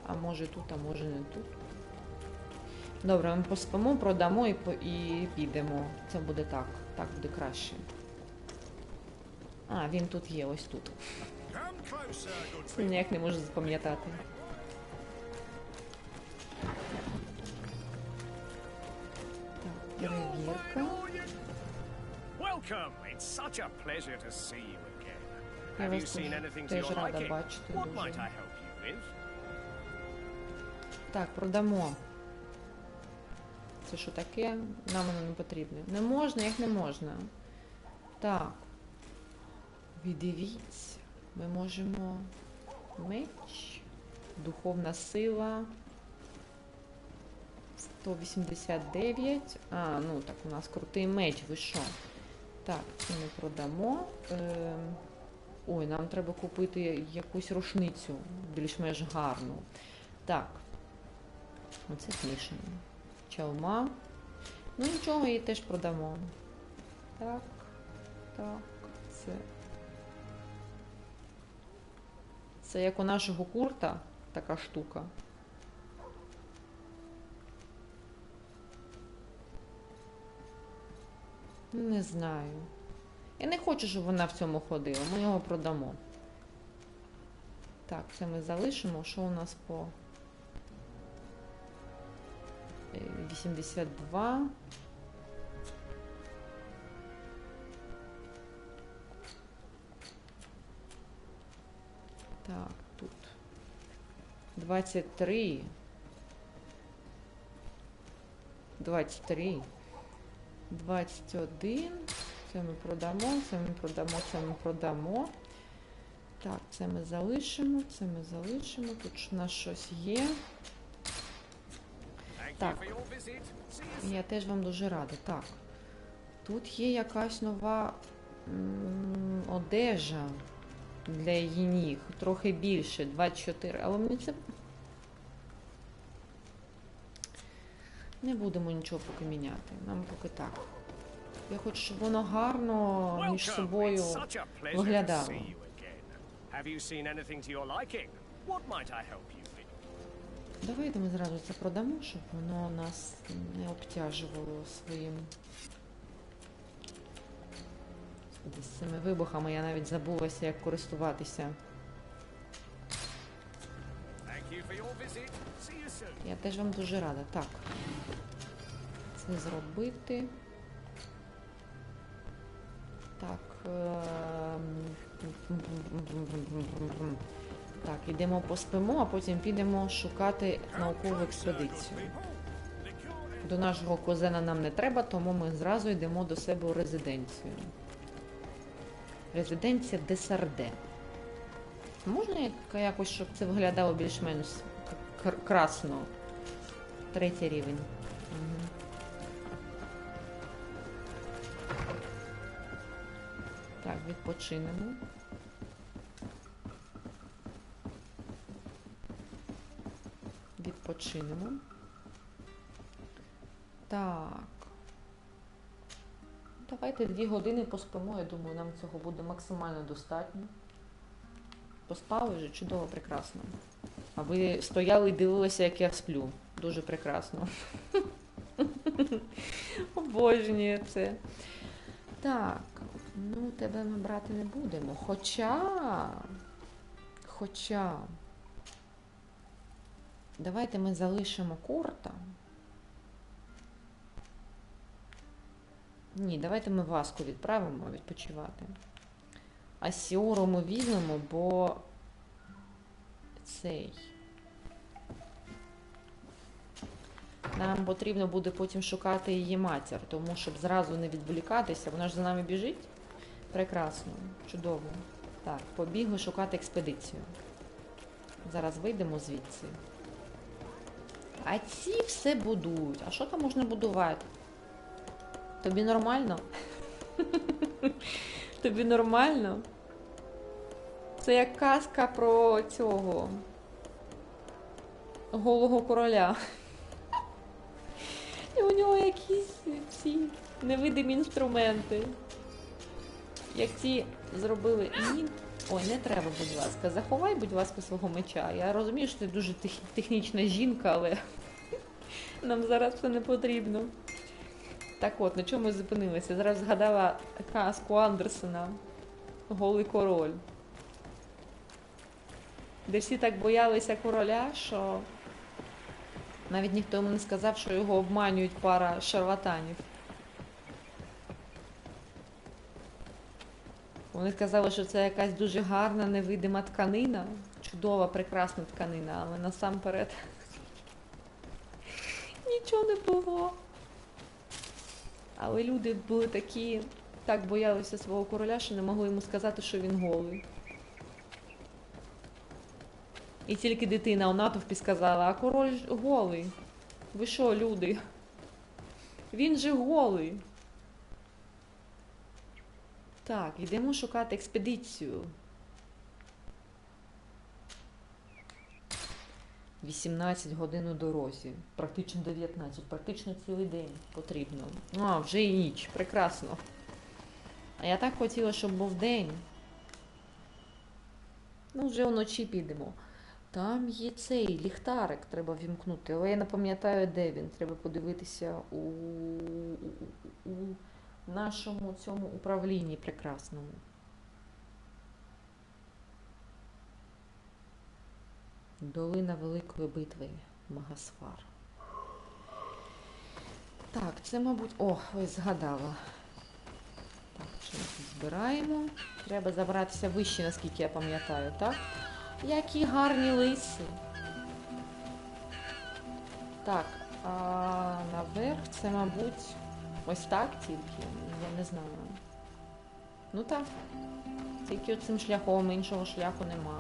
А може тут, а може не тут. Добре, ми поспимо, продамо і підемо. Це буде так. Так буде краще. А, він тут є, ось тут. Ніяк не можу запам'ятати. Так, перевірка. Я вас теж рада бачити дуже. Так, продамо. Це що таке? Нам воно не потрібне. Не можна, як не можна. Так. Віддивіться. Ми можемо... Меч. Духовна сила. 189. А, ну так, у нас крутий меч, ви що? Так, це ми продамо. Ой, нам треба купити якусь рушницю. Більш-менш гарну. Так. Оце смішно. Чалма. Ну нічого, її теж продамо. Так. Так. Це як у нашого Курта, така штука. Не знаю. Я не хочу, щоб вона в цьому ходила. Ми його продамо. Так, це ми залишимо. Що у нас по 82? Так, тут 23. 23. 21. Це ми продамо, це ми продамо, це ми продамо. Так, це ми залишимо, це ми залишимо. Тут у нас щось є. Так. Я теж вам дуже рада. Так. Тут є якась нова одежа для її ніг. Трохи більше, 24. Але мені це... Не будемо нічого поки міняти. Нам поки так. Я хочу, щоб воно гарно між собою виглядало. Давайте ми зразу це продамо, щоб воно нас не обтяжувало своїм... З цими вибухами я навіть забулася, як користуватися. Я теж вам дуже рада. Так. Це зробити. Так. Так, йдемо поспимо, а потім підемо шукати наукову експедицію. До нашого кузена нам не треба, тому ми зразу йдемо до себе у резиденцію. Резиденція Десарде. Можна якось, щоб це виглядало більш-менш красно? 3-й рівень. Угу. Так, відпочинемо. Відпочинемо. Так. Давайте 2 години поспимо, я думаю, нам цього буде максимально достатньо. Поспали вже, чудово, прекрасно. А ви стояли і дивилися, як я сплю. Дуже прекрасно. Обожнюю це. Так, ну тебе ми брати не будемо. Хоча... Давайте ми залишимо Корта. Ні, давайте ми Васку відправимо відпочивати. А Сіору ми візьмемо, бо цей... Нам потрібно буде потім шукати її матір, тому щоб зразу не відволікатися. Вона ж за нами біжить. Прекрасно, чудово. Так, побігли шукати експедицію. Зараз вийдемо звідси. А ці все будують. А що там можна будувати? Тобі нормально? Тобі нормально? Це як казка про цього голого короля. І у нього якісь ці невидимі інструменти. Як ці зробили... Ні. Ой, не треба, будь ласка. Заховай, будь ласка, свого меча. Я розумію, що ти дуже технічна жінка, але нам зараз це не потрібно. Так от, на чому ми зупинилися? Зараз згадала казку Андерсена «Голий король». Де всі так боялися короля, що навіть ніхто йому не сказав, що його обманюють пара шарлатанів. Вони сказали, що це якась дуже гарна, невидима тканина. Чудова, прекрасна тканина, але насамперед нічого не було. Але люди були такі, так боялися свого короля, що не могли йому сказати, що він голий. І тільки дитина у натовпі сказала, а король голий. Ви що, люди? Він же голий. Так, йдемо шукати експедицію. 18 годин у дорозі. Практично 19. Практично цілий день потрібно. А, вже і ніч. Прекрасно. А я так хотіла, щоб був день. Ну, вже вночі підемо. Там є цей ліхтарик, треба вімкнути. Але я не пам'ятаю, де він. Треба подивитися у нашому цьому управлінні прекрасному. Долина Великої битви. Магасфар. Так, це, мабуть... О, ось згадала. Так, що ми тут збираємо? Треба забратися вище, наскільки я пам'ятаю, так? Які гарні лиси. Так, а наверх це, мабуть, ось так тільки. Я не знаю. Ну так. Тільки оцим шляхом, іншого шляху нема.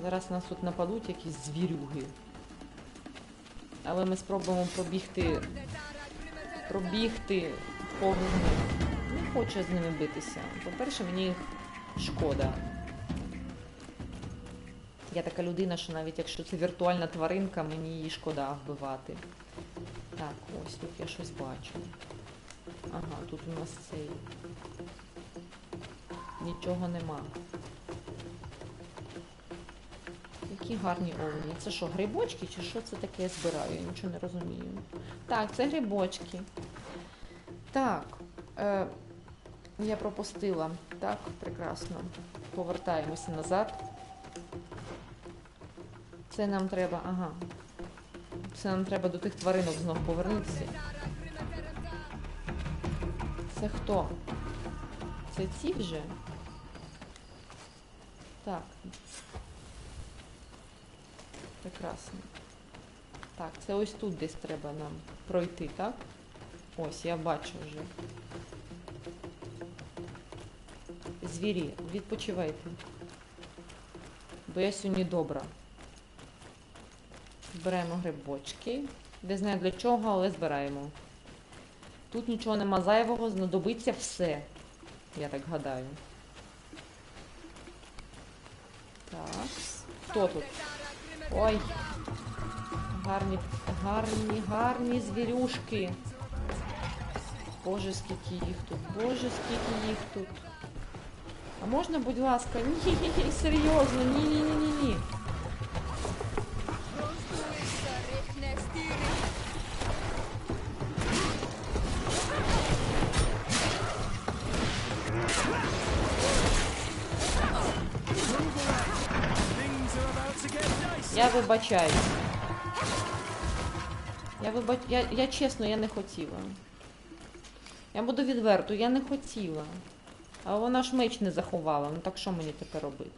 Зараз нас тут нападуть якісь звірюги. Але ми спробуємо пробігти повз них. Не хочу я з ними битися. По-перше, мені їх шкода. Я така людина, що навіть якщо це віртуальна тваринка, мені її шкода вбивати. Так, ось тут я щось бачу. Ага, тут у нас цей... Нічого нема. Які гарні овні. Це що, грибочки чи що це таке я збираю? Я нічого не розумію. Так, це грибочки. Так. Я пропустила. Так, прекрасно. Повертаємося назад. Це нам треба, ага. Це нам треба до тих тваринок знов повернутися. Це хто? Це ці вже? Так. Прекрасно. Так, це ось тут десь треба нам пройти, так? Ось, я бачу вже. Звірі, відпочивайте. Бо я сьогодні добра. Збираємо грибочки. Не знаю для чого, але збираємо. Тут нічого нема зайвого, знадобиться все. Я так гадаю. Так. Хто тут? Ой. Гарні, гарні, гарні звірюшки. Боже, скільки їх тут, боже, скільки їх тут. А можна, будь ласка? Ні, серйозно, ні. Я вибачаюсь. Я чесно, я не хотіла. Я буду відверто, я не хотіла. А вона ж меч не заховала, ну так що мені тепер робити?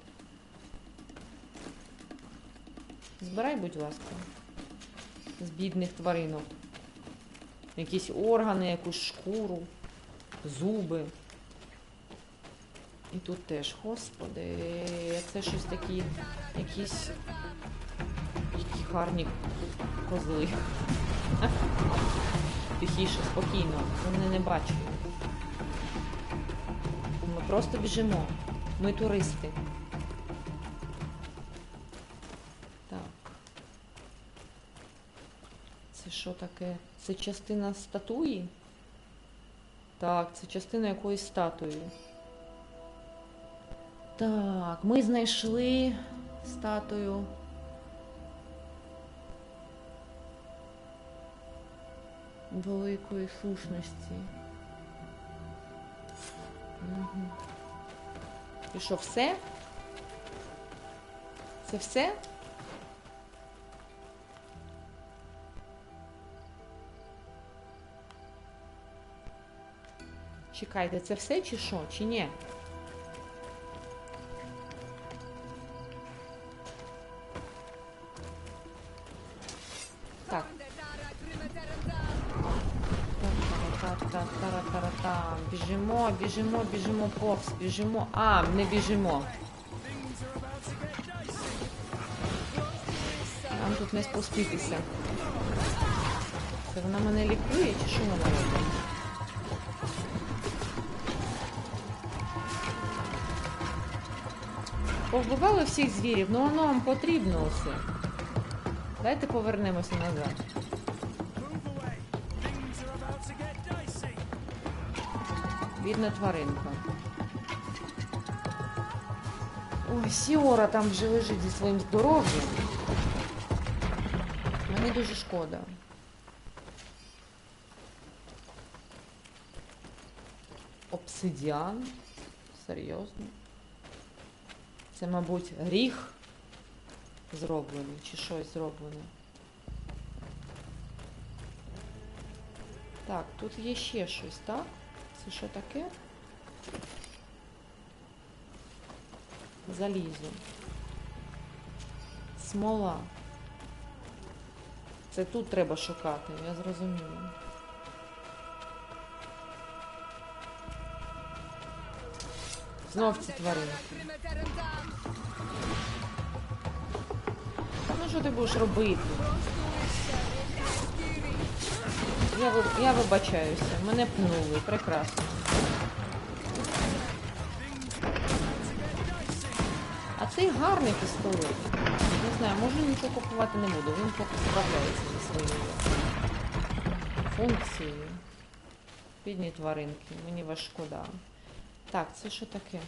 Збирай, будь ласка. З бідних тваринок. Якісь органи, якусь шкуру, зуби. І тут теж, господи, це щось такі, якісь гарні козли. Тихіше, спокійно, вони не бачать. Ми просто біжимо. Ми туристи. Так. Це що таке? Це частина статуї? Так, це частина якоїсь статуї. Так, ми знайшли статую. Великої сущності. Угу. І що, все? Це все? Чекайте, це все чи що? Чи ні? Так. Та-та-та-та-та-та-та. Біжимо, біжимо, біжимо, повз, біжимо. А, не біжимо. Нам тут не спуститися. Це вона мене лікує, чи що вона робить? Повбивали всіх звірів, ну воно вам потрібно усе. Давайте повернемося назад. Бідна тваринка. Ой, Сіора там вже лежить зі своїм здоров'ям. Мені дуже шкода. Обсидіан? Серйозно? Це, мабуть, гріх зроблений, чи щось зроблене. Так, тут є ще щось, так? Це що таке? Залізо. Смола. Це тут треба шукати, я зрозуміла. Знов ці тваринки. Ну що ти будеш робити? Я вибачаюся. Мене пнули. Прекрасно. А цей гарний пістолет. Не знаю, може нічого купувати не буду. Він поки справляється зі своєю функцією. Бідні тваринки. Мені вас шкода. Так, це що таке?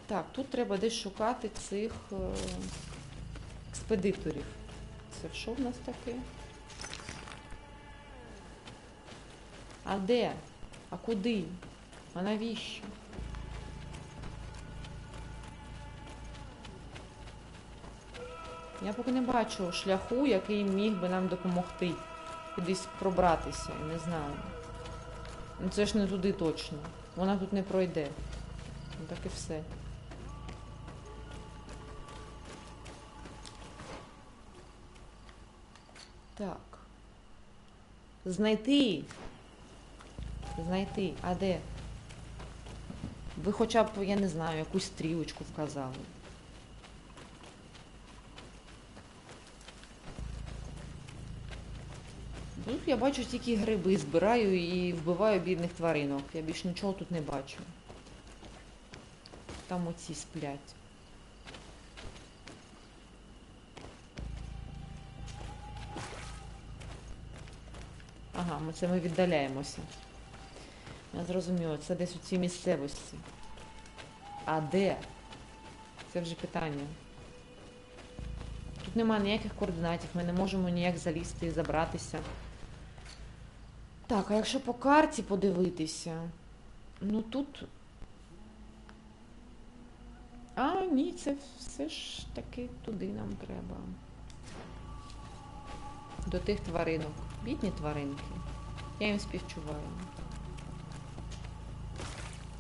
Так, тут треба десь шукати цих експедиторів. Це що в нас таке? А де? А куди? А навіщо? Я поки не бачу шляху, який міг би нам допомогти. Кудись пробратися, я не знаю. Ну це ж не туди точно. Вона тут не пройде. Ну так і все. Так. Знайти. Знайти. А де? Ви хоча б, я не знаю, якусь стрілочку вказали. Тут я бачу тільки гриби, збираю і вбиваю бідних тваринок. Я більш нічого тут не бачу. Там оці сплять. Ага, ми віддаляємося. Я зрозуміла, це десь у цій місцевості. А де? Це вже питання. Тут немає ніяких координатів, ми не можемо ніяк залізти і забратися. Так, а якщо по карті подивитися? Ну тут... А, ні, це все ж таки туди нам треба. До тих тваринок. Бідні тваринки. Я їм співчуваю.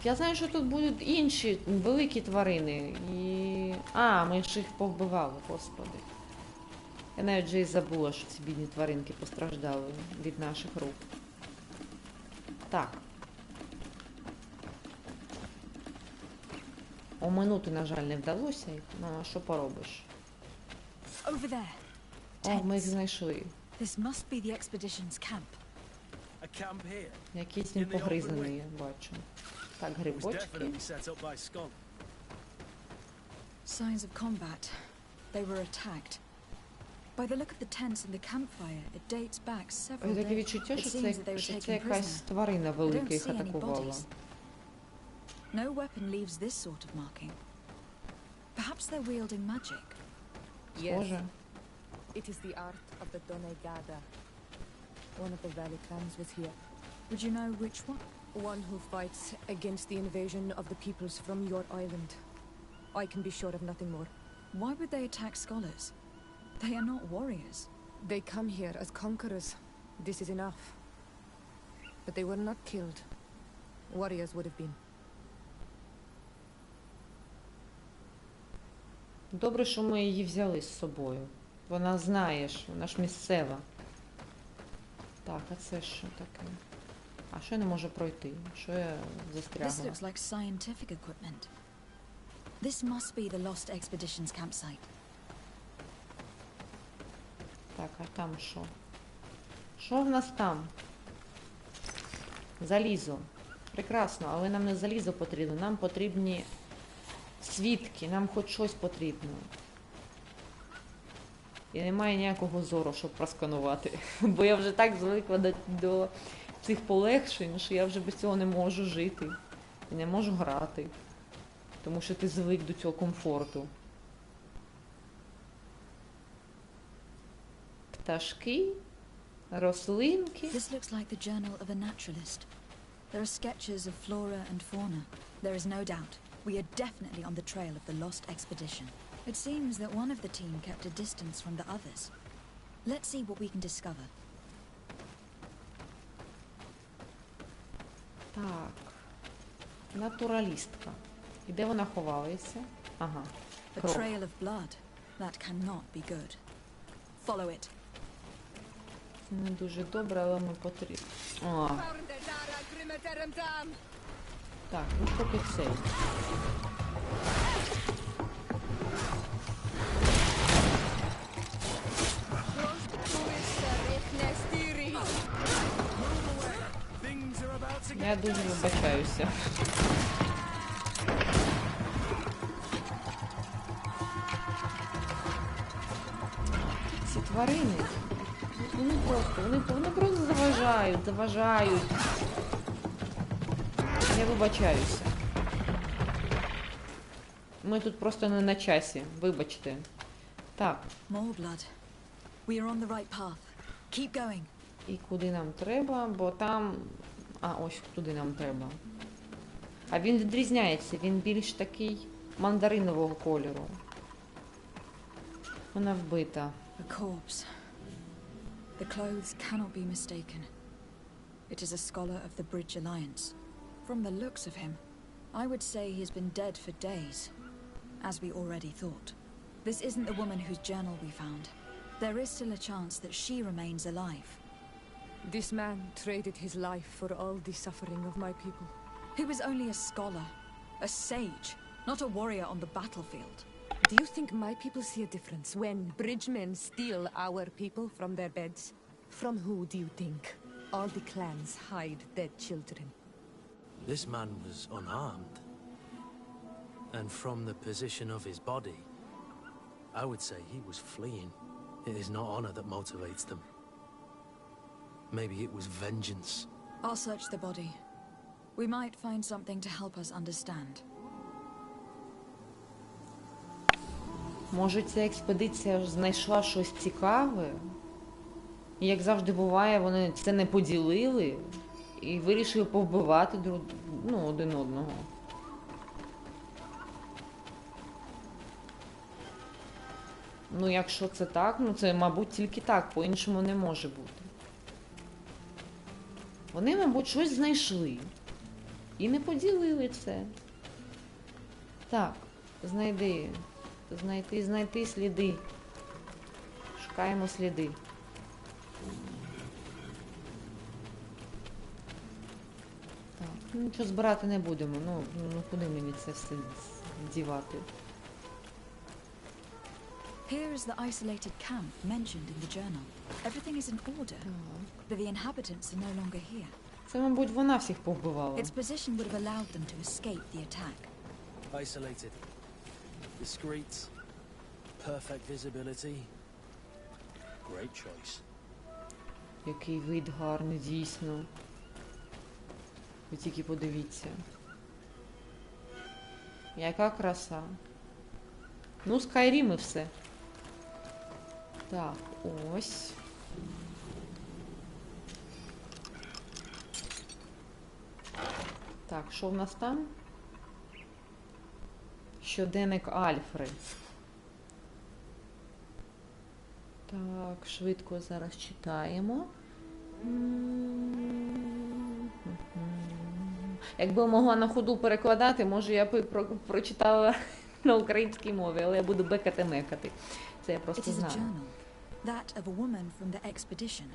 Я знаю, що тут будуть інші великі тварини. І... А, ми ж їх повбивали, господи. Я навіть вже і забула, що ці бідні тваринки постраждали від наших рук. Так. Оминути, на жаль, не вдалося їх. Ну, а що поробиш? Over there. О, ми їх знайшли. This must be the expedition's camp. A camp here. Якийсь він погризаний, я бачу. Так, It was грибочки. definitely set up by Scott. Signs of combat. They were attacked. By the look of the tents and the campfire, it dates back several Таке days. відчуття, It що seems that they це were taken якась prisoner. тварина I велика don't їх see any атакувала. bodies. No weapon leaves this sort of marking. Perhaps they're wielding magic. Схоже. It is the art of the Donegada. One of the Valley clans was here. Would you know which one? One who fights against the invasion of the peoples from your island. I can be sure of nothing more. Why would they attack scholars? They are not warriors. They come here as conquerors. This is enough. But they were not killed. Warriors would have been. Добре, що ми її взяли з собою. Вона знає, що вона ж місцева. Так, а це що таке? А що я не можу пройти? Що я This застрягла? looks like scientific equipment. This must be the Lost Expedition's campsite. Так, а там що? Що в нас там? Залізо. Прекрасно, але нам не залізо потрібно, нам потрібні свідки, нам хоч щось потрібно. І немає ніякого зору, щоб просканувати. Бо я вже так звикла до цих полегшень, що я вже без цього не можу жити. І не можу грати. Тому що ти звик до цього комфорту. Пташки, рослинки. This looks like the journal of a naturalist. There are sketches of flora and fauna. There is no doubt. We are definitely on the trail of the Lost Expedition. It seems that one of the team kept a distance from the others. Let's see what we can discover. Так. Натуралістка. І де вона ховається? Ага. A Кров. trail of blood. That cannot be good. Follow it. Це не дуже добре, але ми потрібні. О, так, ну поки цей. Things are about to Я дуже вибачаюся. Ці тварини. Вони просто заважають. Я вибачаюся. Ми тут просто не на часі, вибачте. Так, More blood. We are on the right path. Keep going. і куди нам треба, бо там... А, ось туди нам треба. А він відрізняється, він більш такий мандаринового кольору. Вона вбита. A corpse. The clothes cannot be mistaken. It is a scholar of the Bridge Alliance. From the looks of him, I would say he has been dead for days, as we already thought. This isn't the woman whose journal we found. There is still a chance that she remains alive. This man traded his life for all the suffering of my people. He was only a scholar, a sage, not a warrior on the battlefield. Do you think my people see a difference when bridgemen steal our people from their beds? From who do you think all the clans hide their children? This man was unarmed. And from the position of his body, I would say he was fleeing. It is not honor that motivates them. Maybe it was vengeance. I'll search the body. We might find something to help us understand. Може, ця експедиція знайшла щось цікаве? І, як завжди буває, вони це не поділили і вирішили повбивати один одного. Ну, якщо це так, це, мабуть, тільки так, по-іншому не може бути. Вони, мабуть, щось знайшли. І не поділили це. Так, знайти сліди. Шукаємо сліди. Так, нічого збирати не будемо. Ну куди мені це все дівати? Here is the isolated camp mentioned in the journal. Everything is in order, but the inhabitants are no longer here. Це, мабуть, вона всіх повбивала. Its position would have allowed them to escape the attack. Isolated. Discreet. Perfect visibility. Great choice. Який вид гарний, дійсно. Ви тільки подивіться. Яка краса. Ну, Скайрім і все. Так, ось. Так, що в нас там? Щоденник Альфри. Так, швидко зараз читаємо. Якби могла на ходу перекладати, може я б прочитала на українській мові, але я буду бекати-мекати. Це я просто знаю. That of a woman from the expedition,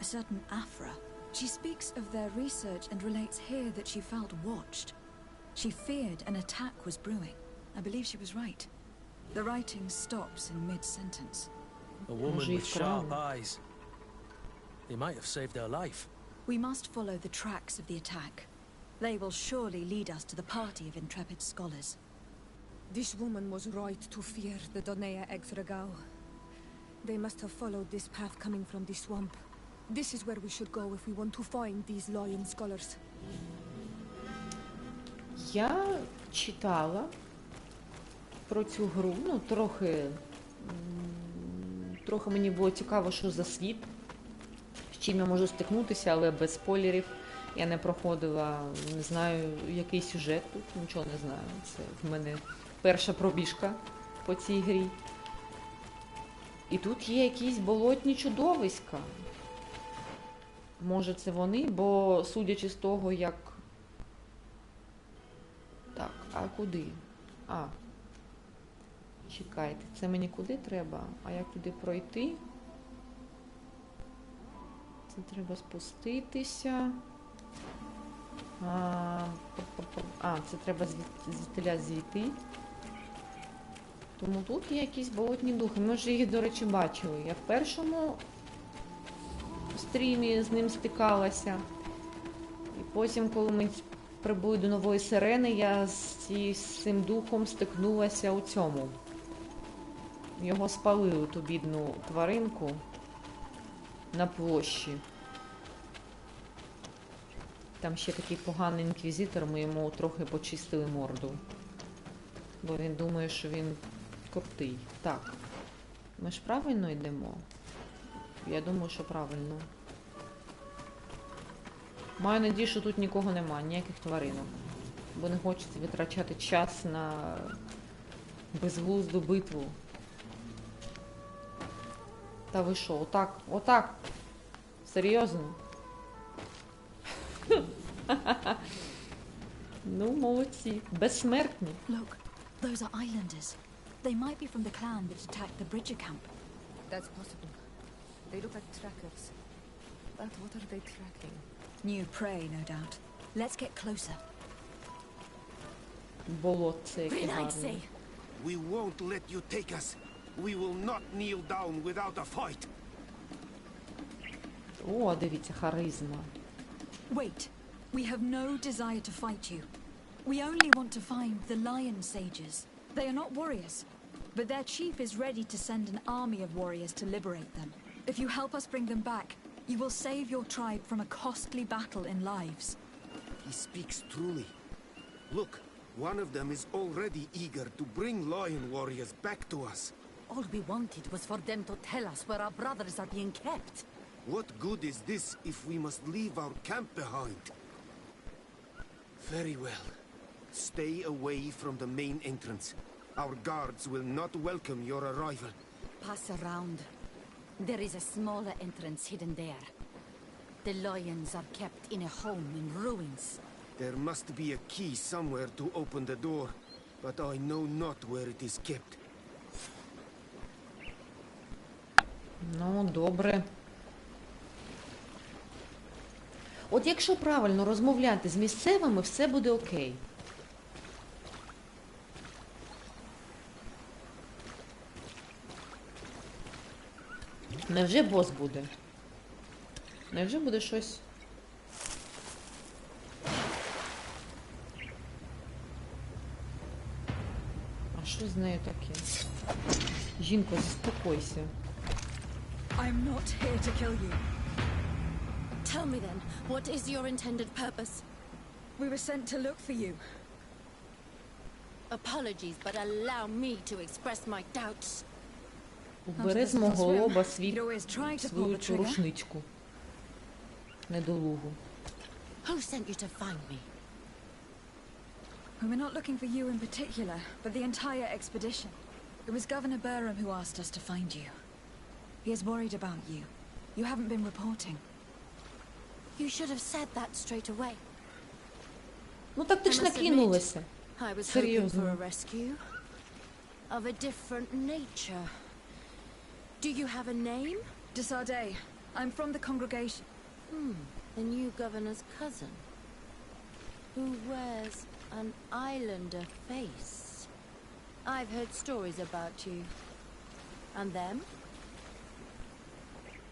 a certain Afra. She speaks of their research and relates here that she felt watched. She feared an attack was brewing. I believe she was right. The writing stops in mid-sentence. A woman with sharp eyes. They might have saved her life. We must follow the tracks of the attack. They will surely lead us to the party of intrepid scholars. This woman was right to fear the Donea Exregao. They must have followed this path coming from the swamp. This is where we should go if we want to find these lion scholars. Я читала про цю гру, трохи мені було цікаво, що за світ, з чим я можу стикнутися, але без спойлерів. Я не проходила, не знаю, який сюжет тут, нічого не знаю. Це в мене перша пробіжка по цій грі. І тут є якісь болотні чудовиська. Може це вони, бо судячи з того, як... Так, а куди? Чекайте, це мені куди треба? А як туди пройти? Це треба спуститися. Це треба звідтиля зійти. Тому тут є якісь болотні духи. Ми вже їх, до речі, бачили. Я в першому стрімі з ним стикалася. І потім, коли ми прибули до Нової Сирени, я з цим духом стикнулася у цьому. Його спалили, ту бідну тваринку, на площі. Там ще такий поганий інквізитор, ми йому трохи почистили морду. Бо він думає, що він крутий. Так, ми ж правильно йдемо? Я думаю, що правильно. Маю надію, що тут нікого нема, ніяких тваринок. Бо не хочеться витрачати час на безглузду битву. Та ви що, отак? Серйозно? Ну, молодці. Безсмертні. Look, those are islanders. They might be from the clan that attacked the Bridger camp. That's possible. They look like trackers. But what are they tracking? New prey, no doubt. Let's get closer. Болотце, яке гарне. We won't let you take us. We will not kneel down without a fight. О, дивіться, харизма. Wait. We have no desire to fight you. We only want to find the lion sages. They are not warriors, but their chief is ready to send an army of warriors to liberate them. If you help us bring them back, You will save your tribe from a costly battle in lives. He speaks truly. Look, one of them is already eager to bring lion warriors back to us. All we wanted was for them to tell us where our brothers are being kept. What good is this if we must leave our camp behind? Very well. Stay away from the main entrance. Our guards will not welcome your arrival. Pass around. There is a smaller entrance hidden there. The lions are kept in a home in ruins. There must be a key somewhere to open the door, but I know not where it is kept. Ну, добре. От якщо правильно розмовляти з місцевими, все буде окей. Невже бос буде? Невже буде щось? А що з нею таке? Жінко, заспокойся. I'm not here to kill you. Tell me then, what is your intended purpose? We were sent to look for you. Apologies, but allow me to express my doubts. Убери з мого лоба свою цю рушничку. Недолугу. Who sent you to find me? We were not looking for you in particular, but the entire expedition. It was Governor Burham who asked us to find you. He is worried about you. You haven't been reporting. You should have said that straight away. Ну так ти ж накинулася. I was hoping for a rescue. Of a different nature. Do you have a name? Desarde. I'm from the congregation. The new governor's cousin. Who wears an islander face. I've heard stories about you. And them?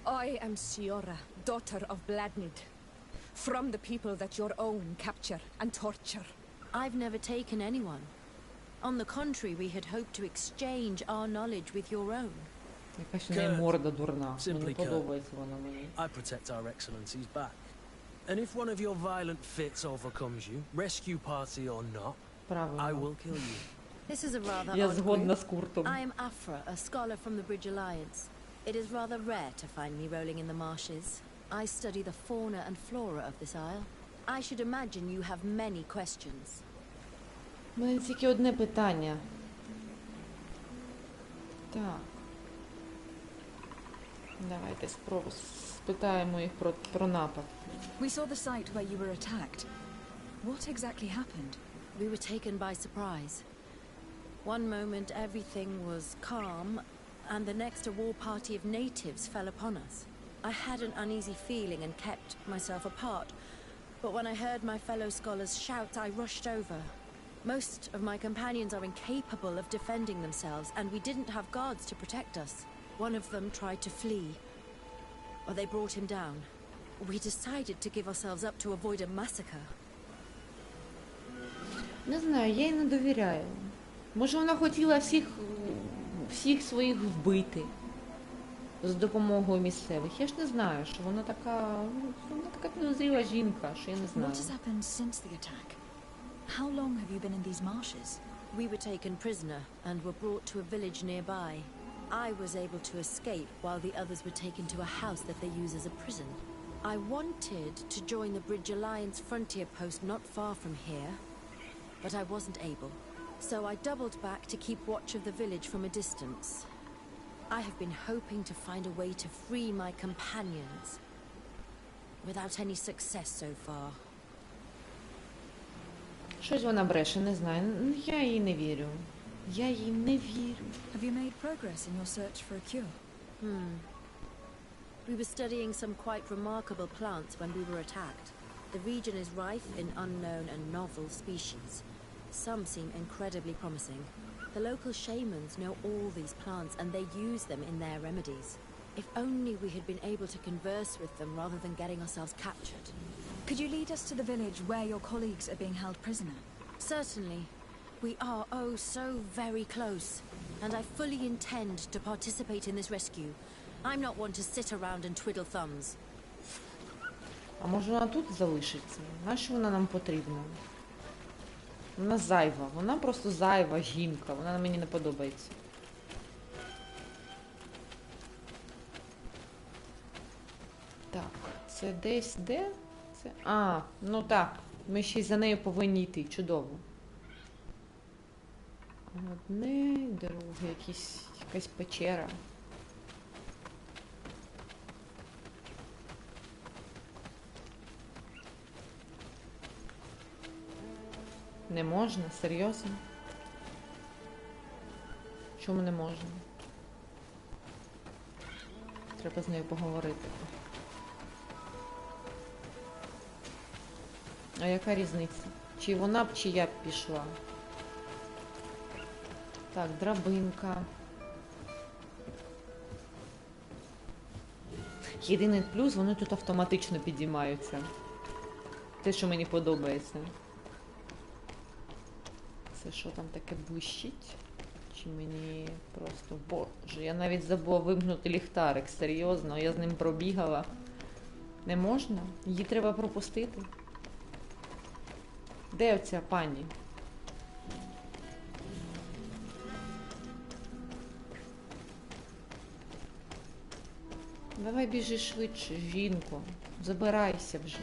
I am Siora, daughter of Bladnid. From the people that your own capture and torture. I've never taken anyone. On the contrary, we had hoped to exchange our knowledge with your own. Якась у неї морда дурна. Мені подобається вона мені. I protect our excellencies back. And if one of your violent fits overcomes you, rescue party or not, I will kill you. This is a rather Я odd згодна з group. Куртом. I am Afra, a scholar from the Bridge Alliance. It is rather rare to find me rolling in the marshes. I study the fauna and flora of this isle. I should imagine you have many questions. У мене тільки одне питання. Так. Давайте спитаємо їх про напад. We saw the site where you were attacked. What exactly happened? We were taken by surprise. One moment everything was calm, and the next a war party of natives fell upon us. I had an uneasy feeling and kept myself apart, but when I heard my fellow scholars shout, I rushed over. Most of my companions are incapable of defending themselves, and we didn't have guards to protect us. One of them tried to flee, or they brought him down. We decided to give ourselves up to avoid a massacre. Не знаю, я їй не довіряю. Може вона хотіла всіх своїх вбити з допомогою місцевих. Я ж не знаю, що вона така підозріла жінка, що я не знаю. What has happened since the attack? How long have you been in these marshes? We were taken prisoner and were brought to a village nearby. I was able to escape while the others were taken to a house that they use as a prison. I wanted to join the Bridge Alliance frontier post not far from here, but I wasn't able. So I doubled back to keep watch of the village from a distance. I have been hoping to find a way to free my companions, without any success so far. Щось вона бреше, не знаю. Я їй не вірю. Я їй не вірю. Have you made progress in your search for a cure? We were studying some quite remarkable plants when we were attacked. The region is rife in unknown and novel species. Some seem incredibly promising. The local shamans know all these plants and they use them in their remedies. If only we had been able to converse with them rather than getting ourselves captured. Could you lead us to the village where your colleagues are being held prisoner? Certainly. We are oh so very close, and I fully intend to participate in this rescue. I'm not one to sit around and twiddle thumbs. А може вона тут залишиться? Нащо вона нам потрібна? Вона зайва. Вона просто зайва жінка. Вона мені не подобається. Так, це десь де? Це... А, ну так. Ми ще й за нею повинні йти. Чудово. Одне, друге, якась печера. Не можна? Серйозно? Чому не можна? Треба з нею поговорити. А яка різниця? Чи вона б, чи я б пішла? Так, драбинка. Єдиний плюс, вони тут автоматично підіймаються. Те, що мені подобається. Це що там таке блищить? Чи мені просто... Боже, я навіть забула вимкнути ліхтарик. Серйозно, я з ним пробігала. Не можна? Її треба пропустити. Де оця пані? Давай біжи швидше, жінко. Забирайся вже.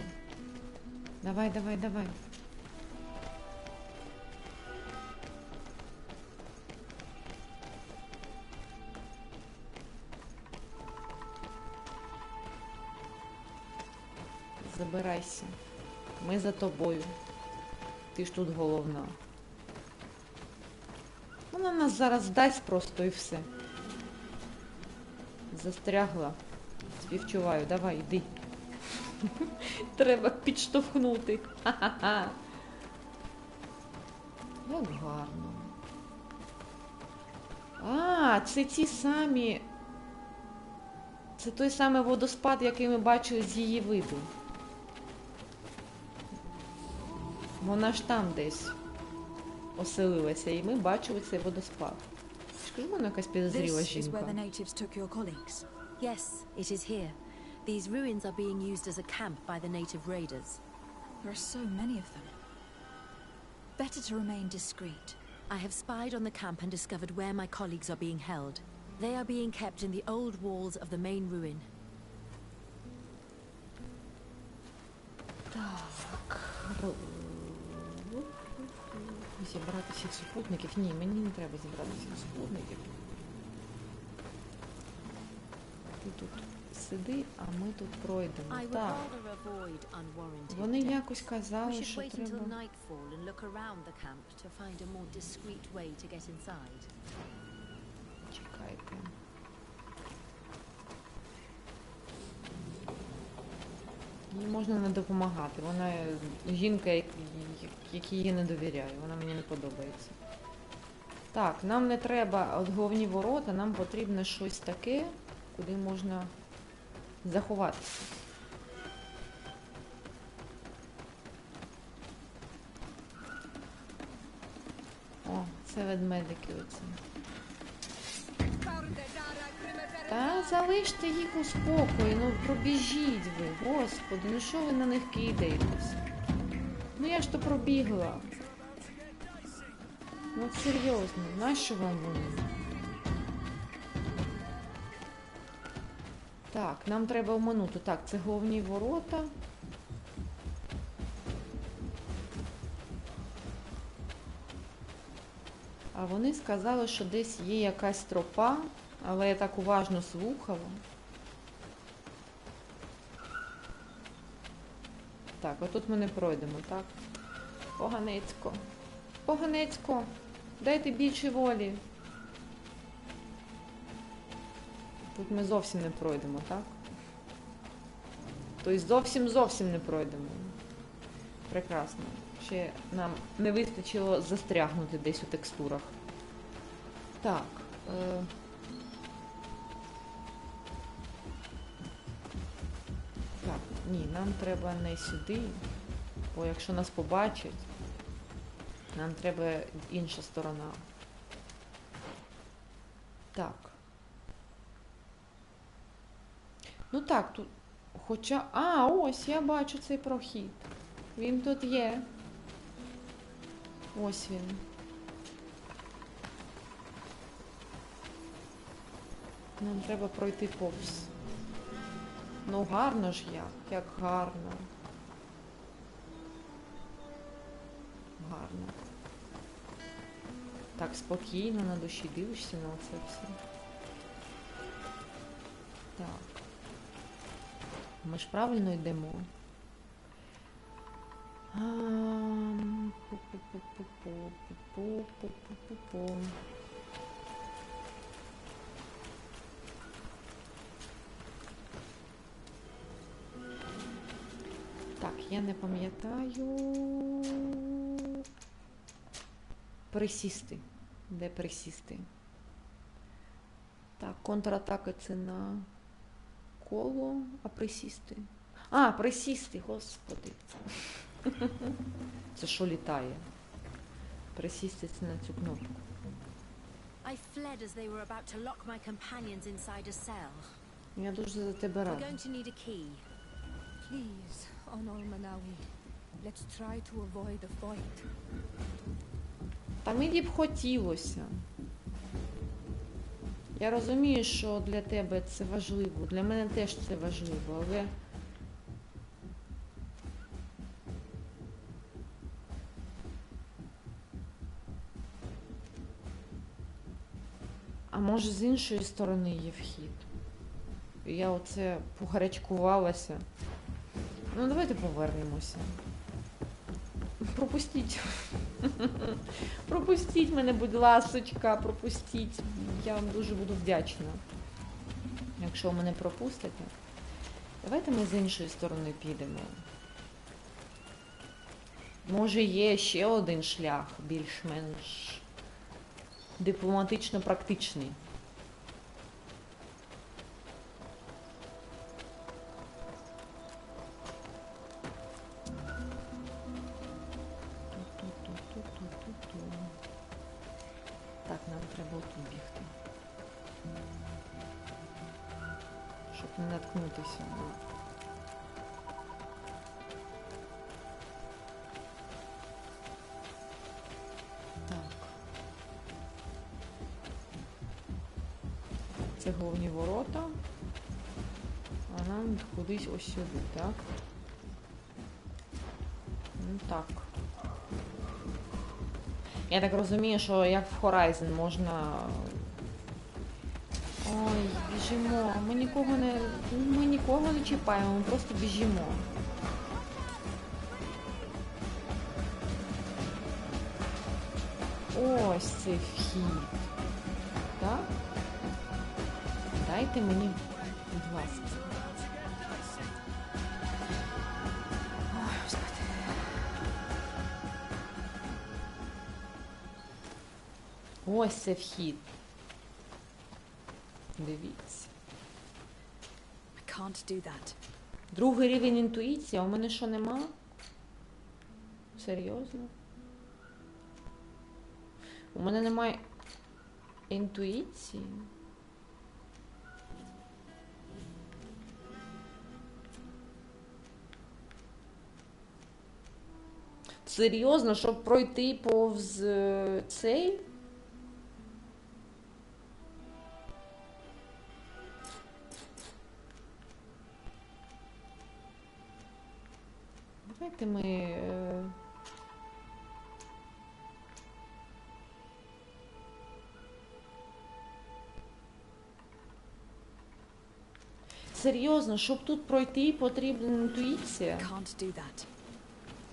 Давай, давай, давай. Забирайся. Ми за тобою. Ти ж тут головна. Вона нас зараз дасть просто і все. Застрягла. Співчуваю. Давай, йди. Треба підштовхнути. Ха-ха-ха. Як гарно. А, це ті самі... Це той самий водоспад, який ми бачили з її виду. Вона ж там десь оселилася, і ми бачили цей водоспад. Скажи, вона якась підозріла жінка. Yes, it is here. These ruins are being used as a camp by the native raiders. There are so many of them. Better to remain discreet. I have spied on the camp and discovered where my colleagues are being held. They are being kept in the old walls of the main ruin. Так. Зібрати всіх супутників? Ні, мені не треба зібрати всіх супутників. Ти тут сиди, а ми тут пройдемо. Так. Вони якось казали, що треба... Чекайте. Їй можна не допомагати. Вона жінка, якій я не довіряю. Вона мені не подобається. Так, нам не треба от головні ворота, нам потрібно щось таке, куди можна заховатися. О, це ведмедики оці. Та залиште їх у спокої, ну пробіжіть ви, господи, ну що ви на них кидаєтесь? Ну я ж то пробігла. Ну от серйозно, нащо вам вони? Так, нам треба оминути. Так, це головні ворота. А вони сказали, що десь є якась тропа, але я так уважно слухала. Так, отут ми не пройдемо, так? Поганецько. Поганецько, дайте більше волі. Тут ми зовсім не пройдемо, так? Тобто зовсім не пройдемо. Прекрасно. Ще нам не вистачило застрягнути десь у текстурах. Так. Так, ні, нам треба не сюди, бо якщо нас побачать, нам треба інша сторона. Так. Ну так, тут Хоча... А, ось, я бачу цей прохід. Він тут є. Ось він. Нам треба пройти повз. Ну гарно ж як гарно. Гарно. Так спокійно на душі дивишся на це все. Так. Ми ж правильно йдемо. Так, я не пам'ятаю. Присісти. Де присісти? Так, контратака це на коло, а присісти. А, присісти, господи. Це що літає? Присісти це на цю кнопку. I fled as they were about to lock my companions inside a cell. Я дуже за тебе We're рада. going to need a key. Please, Honor Manawi, let's try to avoid a fight. Та мені б хотілося. Я розумію, що для тебе це важливо. Для мене теж це важливо, але... А може з іншої сторони є вхід? Я оце погарячкувалася. Ну, давайте повернемося. Пропустіть. Пропустіть мене, будь ласочка, пропустіть. Я вам дуже буду вдячна, якщо ви мене пропустите. Давайте ми з іншої сторони підемо. Може є ще один шлях, більш-менш дипломатично-практичний. Так, нам треба тут бігти. Щоб не наткнутися. Так. Це головні ворота. А нам кудись ось сюди, так? Ну так. Я так розумію, що як в Horizon можна... Ой, біжимо. Ми нікого не чіпаємо, ми просто біжимо. Ось цей вхід. Так? Дайте мені, будь ласка. Ой, Господи. Ось це вхід. Дивіться. I can't do that. Другий рівень інтуїції, а у мене що нема? Серйозно? У мене немає інтуїції? Серйозно, щоб пройти повз цей? Давайте ми... Серйозно, щоб тут пройти, потрібна інтуїція? Can't do that.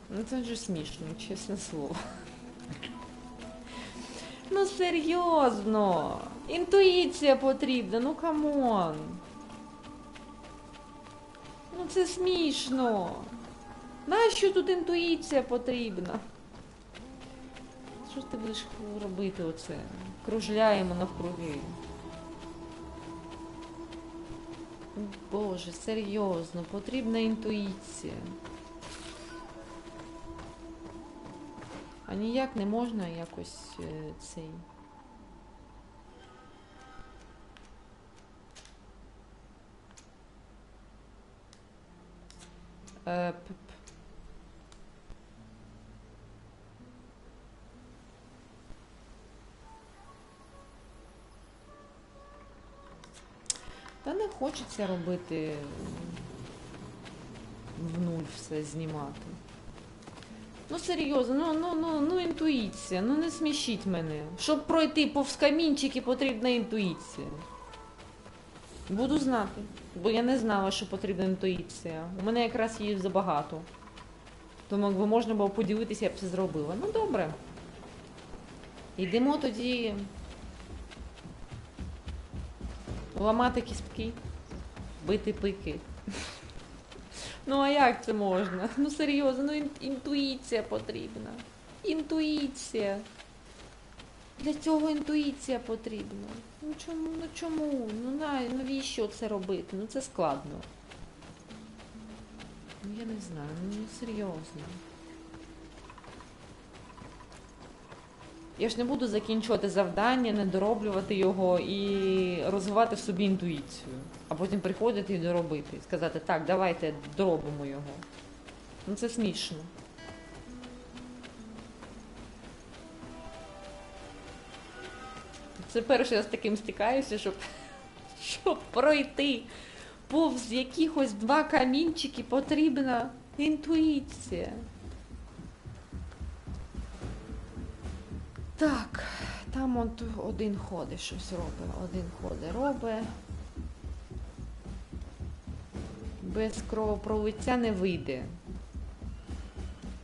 Ну це вже смішно, чесне слово. Ну серйозно! Інтуїція потрібна, ну камон! Ну це смішно! Нащо тут інтуїція потрібна? Що ж ти будеш робити оце? Кружляємо навкруги. Боже, серйозно, потрібна інтуїція. А ніяк не можна якось цей... Та не хочеться робити в нуль все знімати. Ну серйозно, ну інтуїція, ну не смішіть мене. Щоб пройти повз камінчики, потрібна інтуїція. Буду знати, бо я не знала, що потрібна інтуїція. У мене якраз її забагато. Тому якби можна було поділитися, я б це зробила. Ну добре. Йдемо тоді ламати кістки, бити пики. Ну а як це можна? Ну серйозно, ну інтуїція потрібна. Інтуїція. Для цього інтуїція потрібна. Ну чому? Навіщо це робити? Ну це складно. Ну я не знаю, ну серйозно. Я ж не буду закінчувати завдання, не дороблювати його і розвивати в собі інтуїцію. А потім приходити і доробити. І сказати, так, давайте доробимо його. Ну це смішно. Це перше я з таким стикаюся, щоб пройти повз якихось 2 камінчики потрібна інтуїція. Так, там от один ходить щось робить. Без кровопролиття не вийде.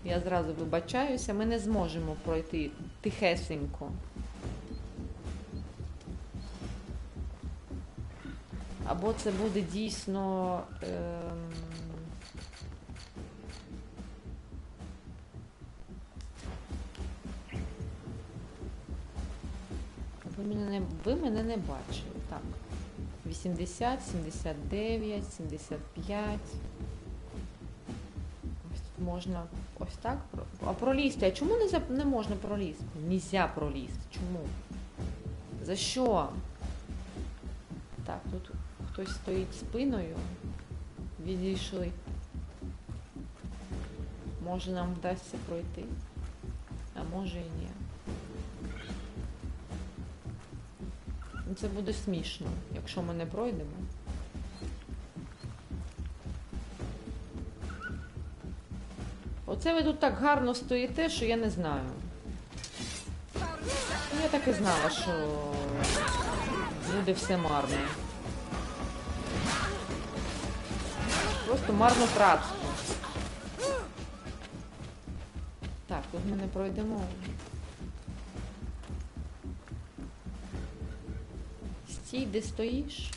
Я зразу вибачаюся, ми не зможемо пройти тихесенько. Або це буде дійсно... Ви мене не бачили. Так. 80, 79, 75. Ось тут можна ось так. А пролізти? А чому не можна пролізти? Нельзя пролізти. Чому? За що? Так, тут хтось стоїть спиною. Відійшли. Може нам вдасться пройти. А може і ні. Це буде смішно, якщо ми не пройдемо. Оце ви тут так гарно стоїте, що я не знаю. Я так і знала, що буде все марно. Просто марнотратство. Так, тут ми не пройдемо. Стій, де стоїш?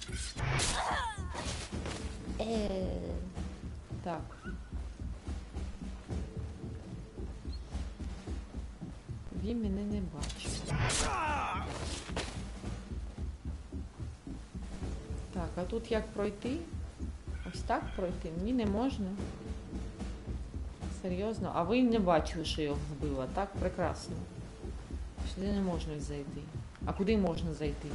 Так. Він мене не бачить. Так, а тут як пройти? Ось так пройти? Мені не можна. Серйозно? А ви не бачили, що його вбила? Так, прекрасно. Сюди не можна зайти. А куди можна зайти?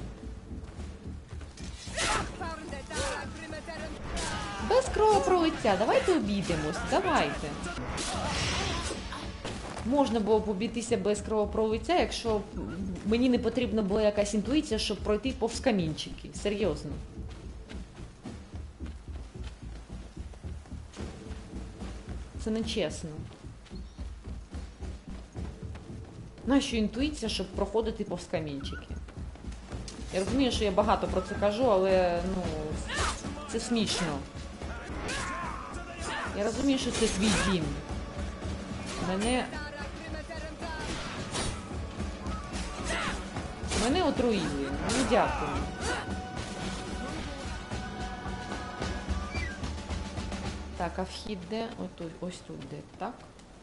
Без кровопролиття. Давайте обійдемось. Давайте. Можна було б обійтися без кровопролиття, якщо мені не потрібна була якась інтуїція, щоб пройти повз камінчики. Серйозно. Це нечесно. Нащо інтуїція, щоб проходити повз камінчики? Я розумію, що я багато про це кажу, але, ну, це смішно. Я розумію, що це твій дім. Мене отруїли. Ну, дякую. Так, а вхід де? Ось тут де, так?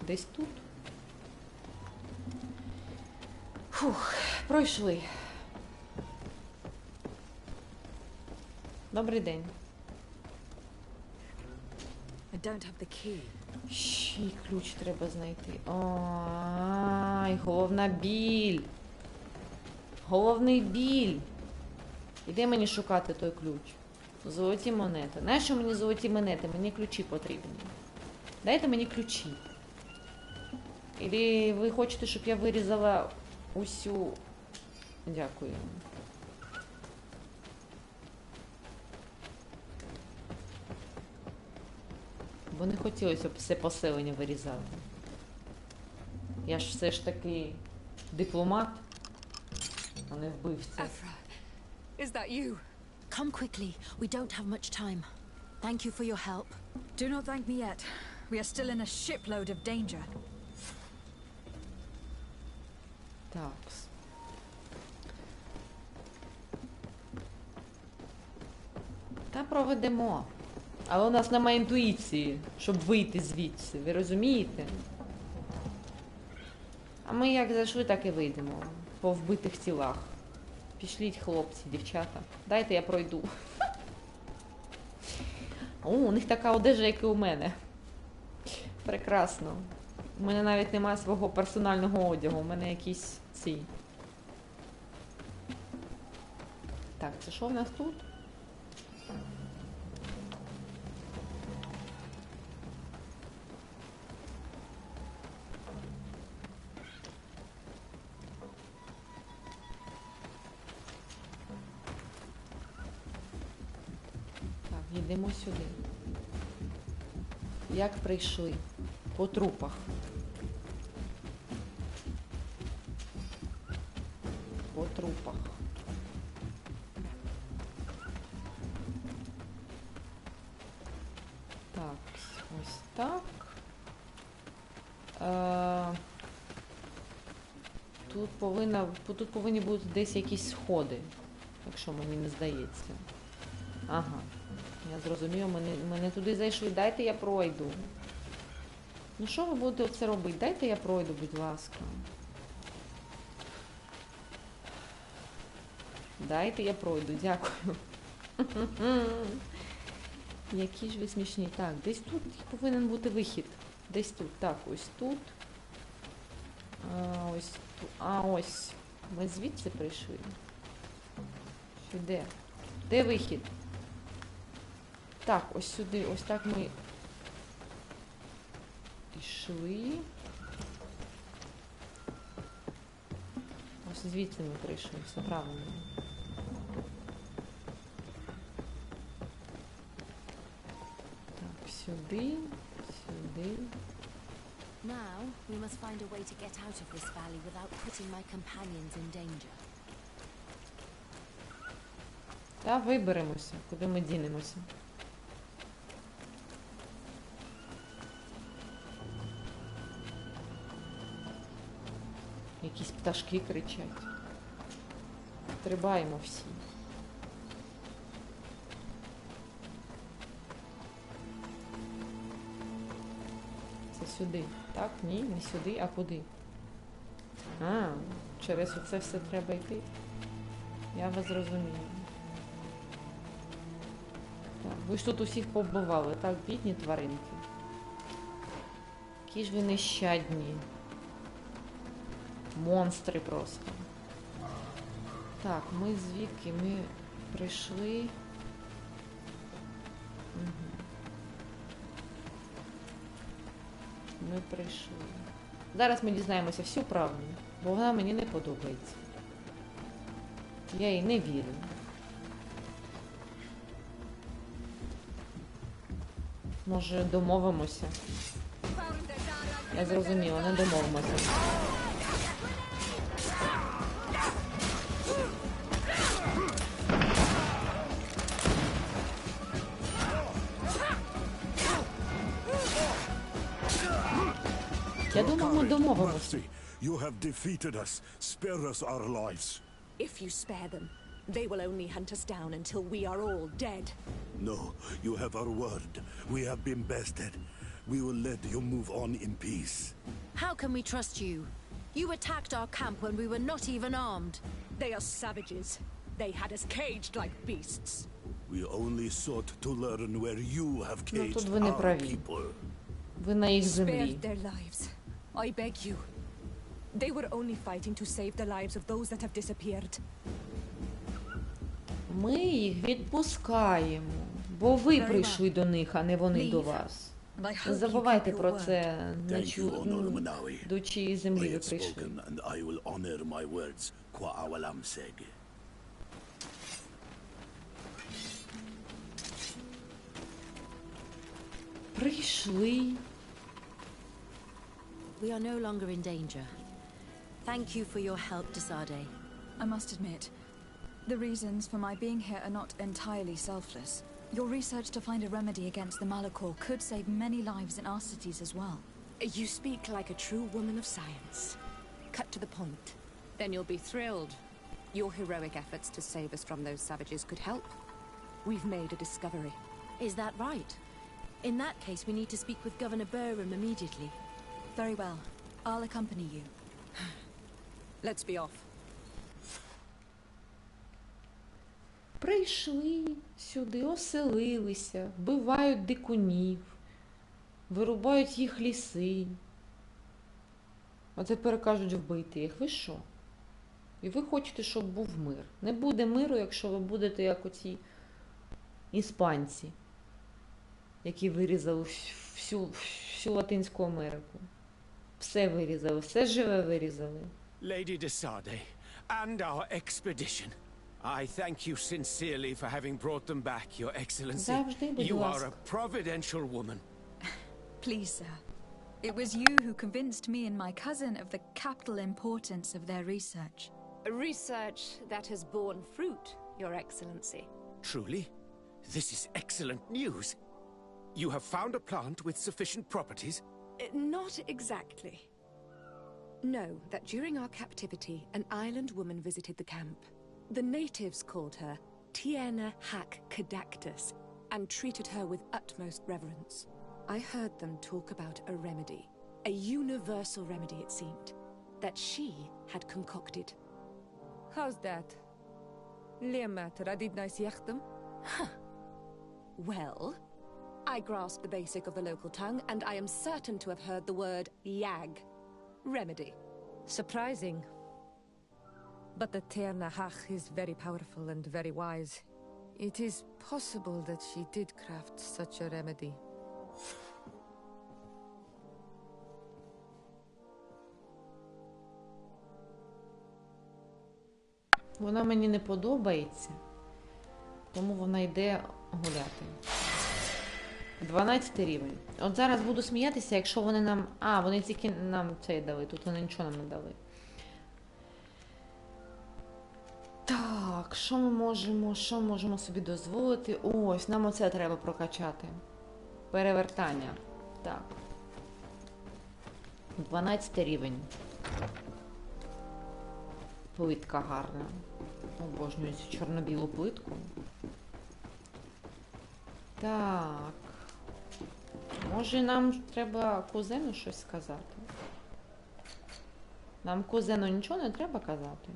Десь тут? Фух, пройшли. Добрий день. I don't have the key. Ще й ключ треба знайти. Ай, головна біль. Головний біль. Іде мені шукати той ключ. Золоті монети. Нащо мені золоті монети? Мені ключі потрібні. Дайте мені ключі. Или ви хочете, щоб я вирізала усю... Дякую. Бо не хотілося б все поселення вирізати. Я ж все ж таки дипломат, а не вбивця. Afra, is that you? Come quickly. We don't have much time. Thank you for your help. Do not thank me yet. We are still in a shipload of danger. Так. Та проведемо. Але у нас немає інтуїції, щоб вийти звідси. Ви розумієте? А ми як зайшли, так і вийдемо. По вбитих тілах. Пішліть, хлопці, дівчата. Дайте я пройду. О, у них така одежа, як і у мене. Прекрасно. У мене навіть немає свого персонального одягу. У мене якісь ці. Так, це що в нас тут? Так, йдемо сюди. Як прийшли? По трупах. По трупах. Так, ось так. Тут повинні бути десь якісь сходи, якщо мені не здається. Ага, я зрозумів, ми не туди зайшли. Дайте я пройду. Ну що ви будете оце робити? Дайте я пройду, будь ласка. Дайте я пройду, дякую. Які ж ви смішні. Так, десь тут повинен бути вихід. Десь тут. Так, ось тут. Ось тут. А, ось. Ми звідси прийшли. Сюди. Де вихід? Так, ось сюди. Ось так ми пішли. Ось звідси ми прийшли. Все правильно. Так, сюди, сюди. Now, we must find a way to get out of this valley without putting my companions in danger. Та виберемося, куди ми дінемося. Якісь пташки кричать. Стрибаємо всі. Це сюди. Так? Ні, не сюди, а куди? А, через оце все треба йти. Я вас зрозумію. Так, ви ж тут усіх побивали, так, бідні тваринки. Які ж ви нещадні. Монстри просто. Так, ми звідки? Ми прийшли. Угу. Ми прийшли. Зараз ми дізнаємося всю правду, бо вона мені не подобається. Я їй не вірю. Може, домовимося? Я зрозуміла, не домовимося. Я думаю, ми домовимося. You have defeated us. Spare us our lives. If you spare them, they will only hunt us down until we are all dead. No, you have our word. We have been bested. We will let you move on in peace. How can we trust you? You attacked our camp when we were not even armed. They are savages. They had us caged like beasts. We only sought to learn where you have caged тут ви не our праві. people. Ви на їх землі. Spare their lives. I beg you. They were only fighting to save the lives of those that have disappeared. Ми їх відпускаємо, бо ви прийшли до них, а не вони до вас. Не забувайте про це, до чиєї землі ви I have прийшли. spoken, and I will honor my words, qua awalam seg. Прийшли. We are no longer in danger. Thank you for your help, Desade. I must admit, the reasons for my being here are not entirely selfless. Your research to find a remedy against the Malachor could save many lives in our cities as well. You speak like a true woman of science. Cut to the point. Then you'll be thrilled. Your heroic efforts to save us from those savages could help. We've made a discovery. Is that right? In that case, we need to speak with Governor Burham immediately. Very well. I'll accompany you. Let's be off. Прийшли сюди, оселилися, вбивають дикунів, вирубають їх ліси. А тепер кажуть вбити їх. Ви що? І ви хочете, щоб був мир. Не буде миру, якщо ви будете як оці іспанці, які вирізали всю Латинську Америку. Все вирізали, все живе вирізали. Lady Desade, and our expedition. I thank you sincerely for having brought them back, Your Excellency. Завжди, будь You are ласка. a providential woman. Please, sir. It was you who convinced me and my cousin of the capital importance of their research. Research that has borne fruit, Your Excellency. Truly? This is excellent news. You have found a plant with sufficient properties? Not exactly. Know that during our captivity, an island woman visited the camp. The natives called her Tiena Hac Cadactus and treated her with utmost reverence. I heard them talk about a remedy, a universal remedy it seemed, that she had concocted. How's that? Leamat radidnais yachtem? Well, I grasp the basic of the local tongue, and I am certain to have heard the word yag. Remedy. Surprising. But the Terna Hach is very powerful and very wise. It is possible that she did craft such a remedy. Вона мені не подобається, тому вона йде гуляти. 12 рівень. От зараз буду сміятися, якщо вони нам... А, вони тільки нам цей дали, тут вони нічого нам не дали. Так, що ми можемо собі дозволити? Ось, нам оце треба прокачати. Перевертання. Так. 12 рівень. Плитка гарна. Обожнюю цю чорно-білу плитку. Так. Може нам треба кузену щось сказати? Нам кузену нічого не треба казати?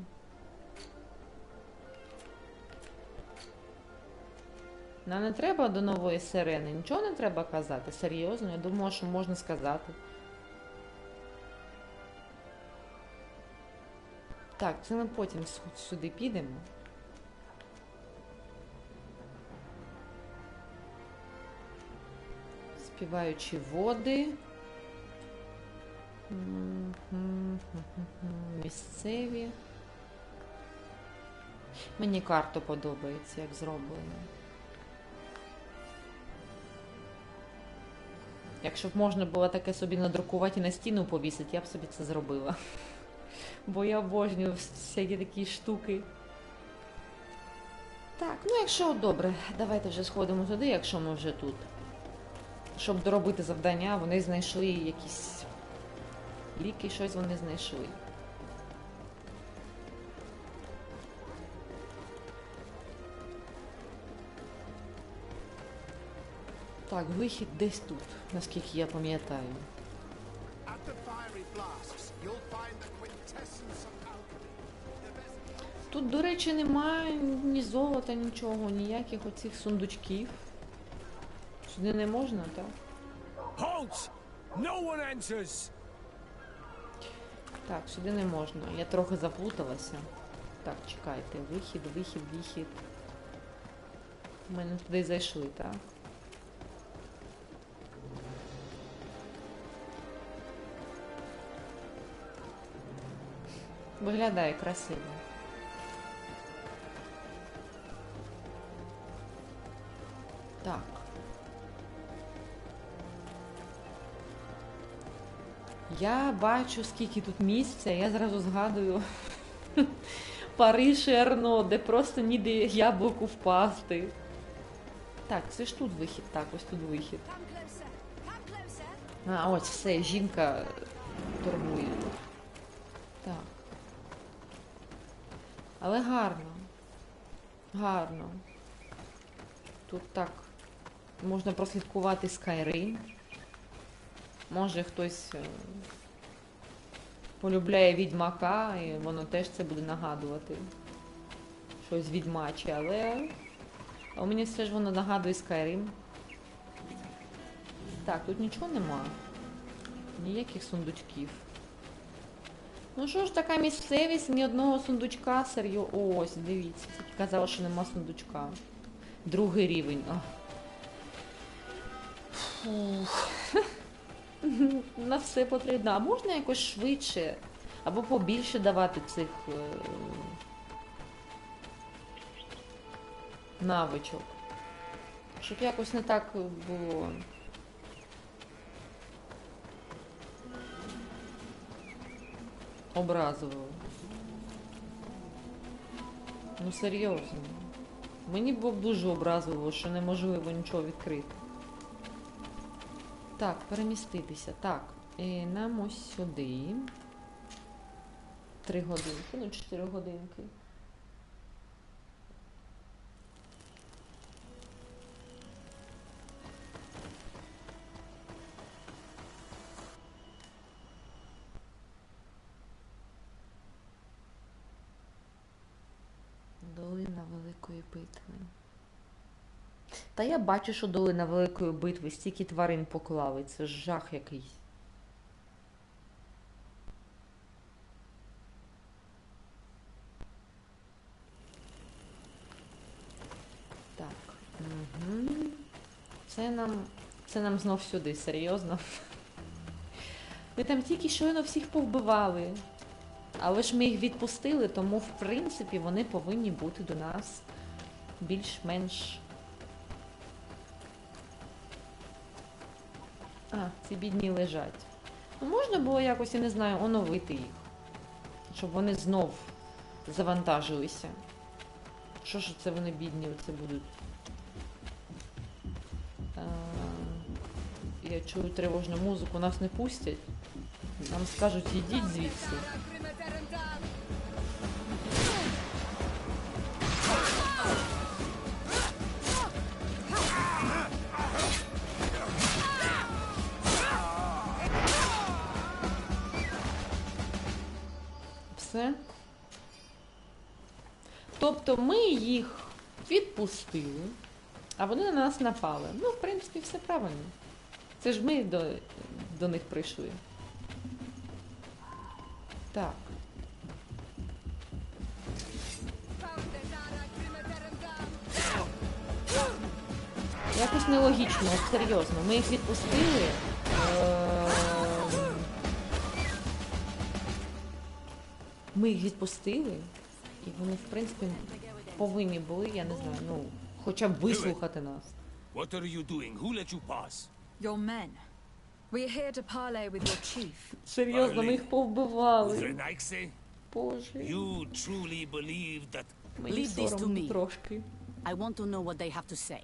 Нам не треба до нової сирени, нічого не треба казати? Серйозно? Я думала, що можна сказати. Так, це ми потім сюди підемо. Співаючі води. Місцеві. Мені карта подобається, як зроблено. Якщо б можна було таке собі надрукувати і на стіну повісити, я б собі це зробила. Бо я обожнюю всякі такі штуки. Так, ну якщо добре, давайте вже сходимо туди, якщо ми вже тут. Щоб доробити завдання, вони знайшли якісь ліки, щось вони знайшли. Так, вихід десь тут, наскільки я пам'ятаю. Тут, до речі, немає ні золота, нічого, ніяких оцих сундучків. Сюди не можна, так? Halt! No one enters! Так, сюди не можна. Я трохи заплуталася. Так, чекайте. Вихід. Ми не туди зайшли, так? Виглядає красиво. Так. Я бачу, скільки тут місця, я зразу згадую Париж і Арно, де просто ніде яблуку впасти. Так, це ж тут вихід, так, ось тут вихід. А, ось все, жінка торгує. Так. Але гарно. Гарно. Тут так. Можна прослідкувати Skyrim. Може хтось полюбляє Відьмака, і воно теж це буде нагадувати. Щось відьмаче, але у мені все ж воно нагадує Skyrim. Так, тут нічого нема. Ніяких сундучків. Ну що ж, така місцевість, ні одного сундучка, серйозно. Ось, дивіться, тільки казала, що нема сундучка. Другий рівень. Фух. На все потрібно. А можна якось швидше? Або побільше давати цих навичок? Щоб якось не так було. Образливо. Ну серйозно. Мені було б дуже образливо, що неможливо нічого відкрити. Так, переміститися. Так, нам ось сюди. 3 годинки, ну 4 годинки. Долина Великої битви. Та я бачу, що долина Великої битви, стільки тварин поклали. Це ж жах якийсь. Так. Угу. Це нам знов сюди, серйозно. Ми там тільки щойно всіх повбивали. Але ж ми їх відпустили, тому, в принципі, вони повинні бути до нас більш-менш... А, ці бідні лежать. Ну, можна було якось, я не знаю, оновити їх. Щоб вони знов завантажилися. Що ж це вони бідні оце будуть? Я чую тривожну музику, нас не пустять. Нам скажуть, ідіть звідси. Все. Тобто ми їх відпустили, а вони на нас напали. Ну, в принципі, все правильно. Це ж ми до них прийшли. Так. Якось нелогічно, серйозно. Ми їх відпустили. Ми їх відпустили, і вони, в принципі, повинні були, я не знаю, ну, хоча б вислухати нас. What are you doing? Who let you pass? Your men. We're here to parley with your chief. Серйозно, ми їх повбивали. Renaigse? Боже. You truly believe that... Мені соромно трошки. I want to know what they have to say.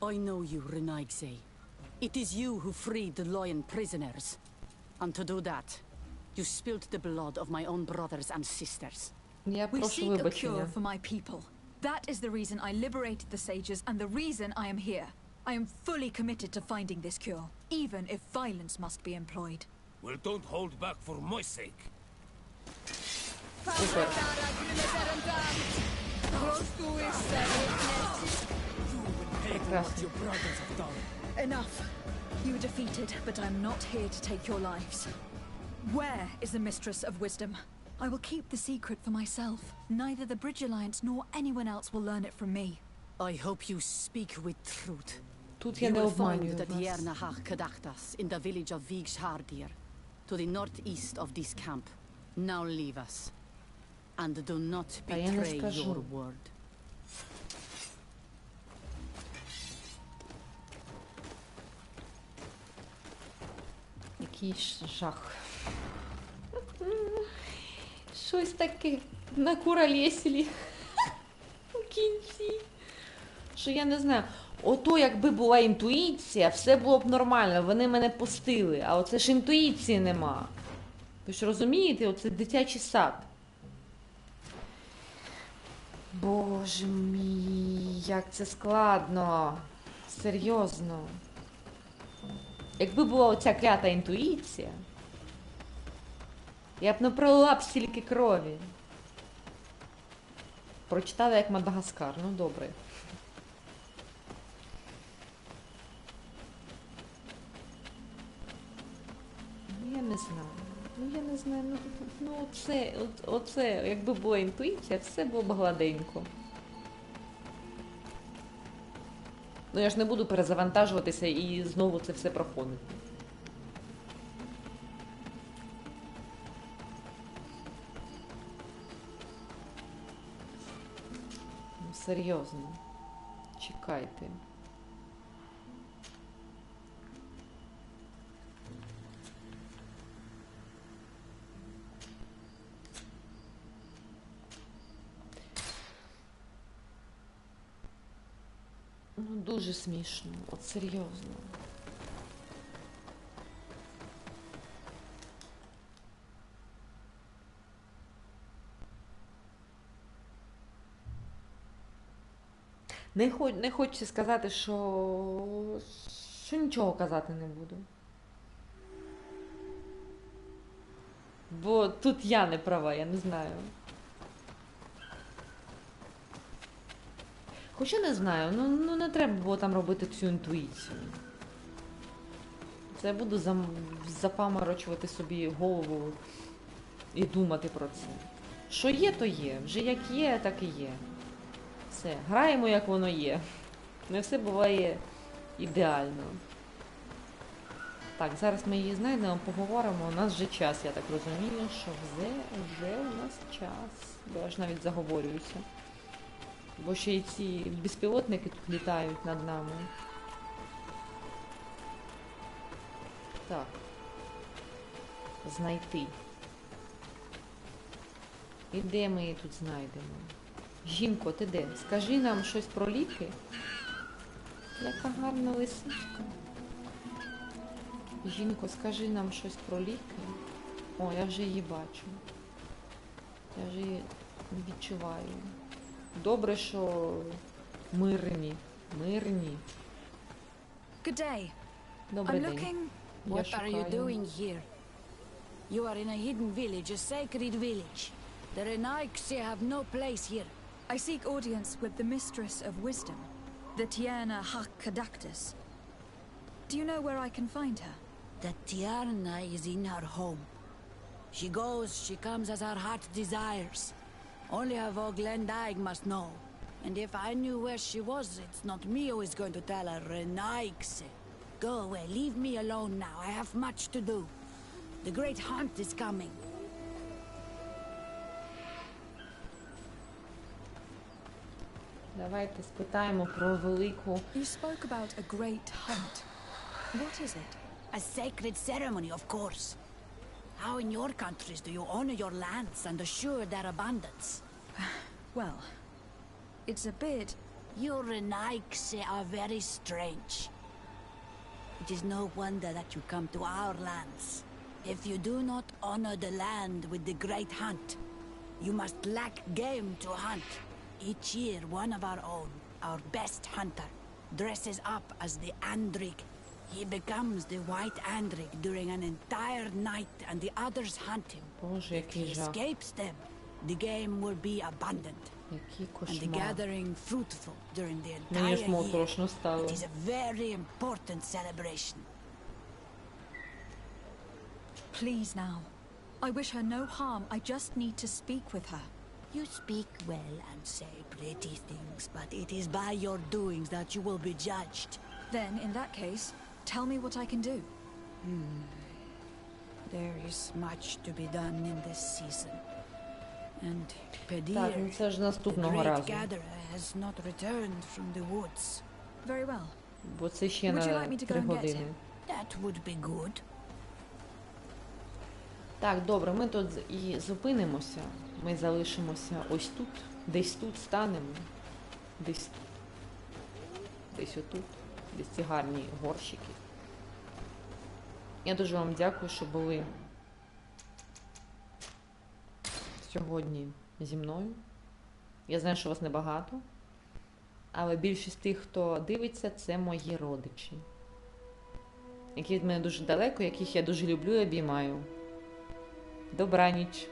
I know you, Renaigse. It is you who freed the Loyan prisoners. And to do that, you spilled the blood of my own brothers and sisters. Я We прошу seek a вибачення. cure for my people. That is the reason I liberated the sages and the reason I am here. I am fully committed to finding this cure, even if violence must be employed. Well, don't hold back for my sake. Супер. Прекрасно. Enough. You were defeated, but I'm not here to take your lives. Where is the Mistress of Wisdom? I will keep the secret for myself. Neither the Bridge Alliance nor anyone else will learn it from me. I hope you speak with truth. Тут я You не will обманюю find the вас. Tiernahach Kadachtas in the village of Vigshardir, to the northeast of this camp. Now leave us. And do not Та я не betray скажу. your word. Який жах. Щось таке накуролесили у кінці. Що я не знаю. Ото якби була інтуїція, все було б нормально, вони мене пустили. А оце ж інтуїції нема. Ви ж розумієте, оце дитячий сад. Боже мій, як це складно. Серйозно. Якби була оця клята інтуїція, я б не пролила б стільки крові. Прочитала як Мадагаскар, ну добре. Ну я не знаю, оце, якби була інтуїція, все було б гладенько. Ну я ж не буду перезавантажуватися і знову це все проходити. Ну, серйозно. Чекайте. Ну, дуже смішно, от серйозно. Не хочеться сказати, що нічого казати не буду. Бо тут я не права, я не знаю. Хоча не знаю, ну не треба було там робити цю інтуїцію. Це я буду запаморочувати собі голову і думати про це. Що є, то є. Вже як є, так і є. Все, граємо, як воно є. Не все буває ідеально. Так, зараз ми її знайдемо, поговоримо. У нас вже час, я так розумію, що вже у нас час. Бо я ж навіть заговорююся. Бо ще й ці безпілотники тут літають над нами. Так. Знайти. І де ми її тут знайдемо? Жінко, ти де? Скажи нам щось про ліки. Яка гарна лисичка. Жінко, скажи нам щось про ліки. О, я вже її бачу. Я вже її відчуваю. Добре, що мирні. Мирні. Good day. Добрий I'm день. looking... What are you doing here? You are in a hidden village, a sacred village. The Renaigse have no place here. I seek audience with the Mistress of Wisdom, the Tiana Hakkadactus. Do you know where I can find her? The Tiarna is in her home. She goes, she comes as her heart desires. Only her Voglendaig must know. And if I knew where she was, it's not me who is going to tell her, Renaigse. Go away, leave me alone now. I have much to do. The great hunt is coming. Давайте спитаємо про велику... You spoke about a great hunt. What is it? A sacred ceremony, of course. How in your countries do you honor your lands and assure their abundance? Well, it's a bit... Your Renaigse are very strange. It is no wonder that you come to our lands. If you do not honor the land with the great hunt, you must lack game to hunt. Each year, one of our own, our best hunter, dresses up as the Andrig. He becomes the White Andrig during an entire night and the others hunt him. Боже, If he escapes them, the game will be abundant. And the gathering fruitful during the entire year. It is a very important celebration. Please now. I wish her no harm. I just need to speak with her. You speak well and say pretty things, but it is by your doings that you will be judged. Then, in that case, tell me what I can do. There is much to be done in this season. And Так, ну Pedir, це ж the наступного great разу. gatherer, has not returned from the woods. Very well. Бо це ще Would you на like me to 3 go and get години. him? That would be good. Так, добре, ми тут і зупинимося. Ми залишимося ось тут. Десь тут станемо. Десь тут. Десь отут. Десь ці гарні горщики. Я дуже вам дякую, що були сьогодні зі мною. Я знаю, що вас небагато, але більшість тих, хто дивиться, це мої родичі, які від мене дуже далеко, яких я дуже люблю і обіймаю. Добраніч!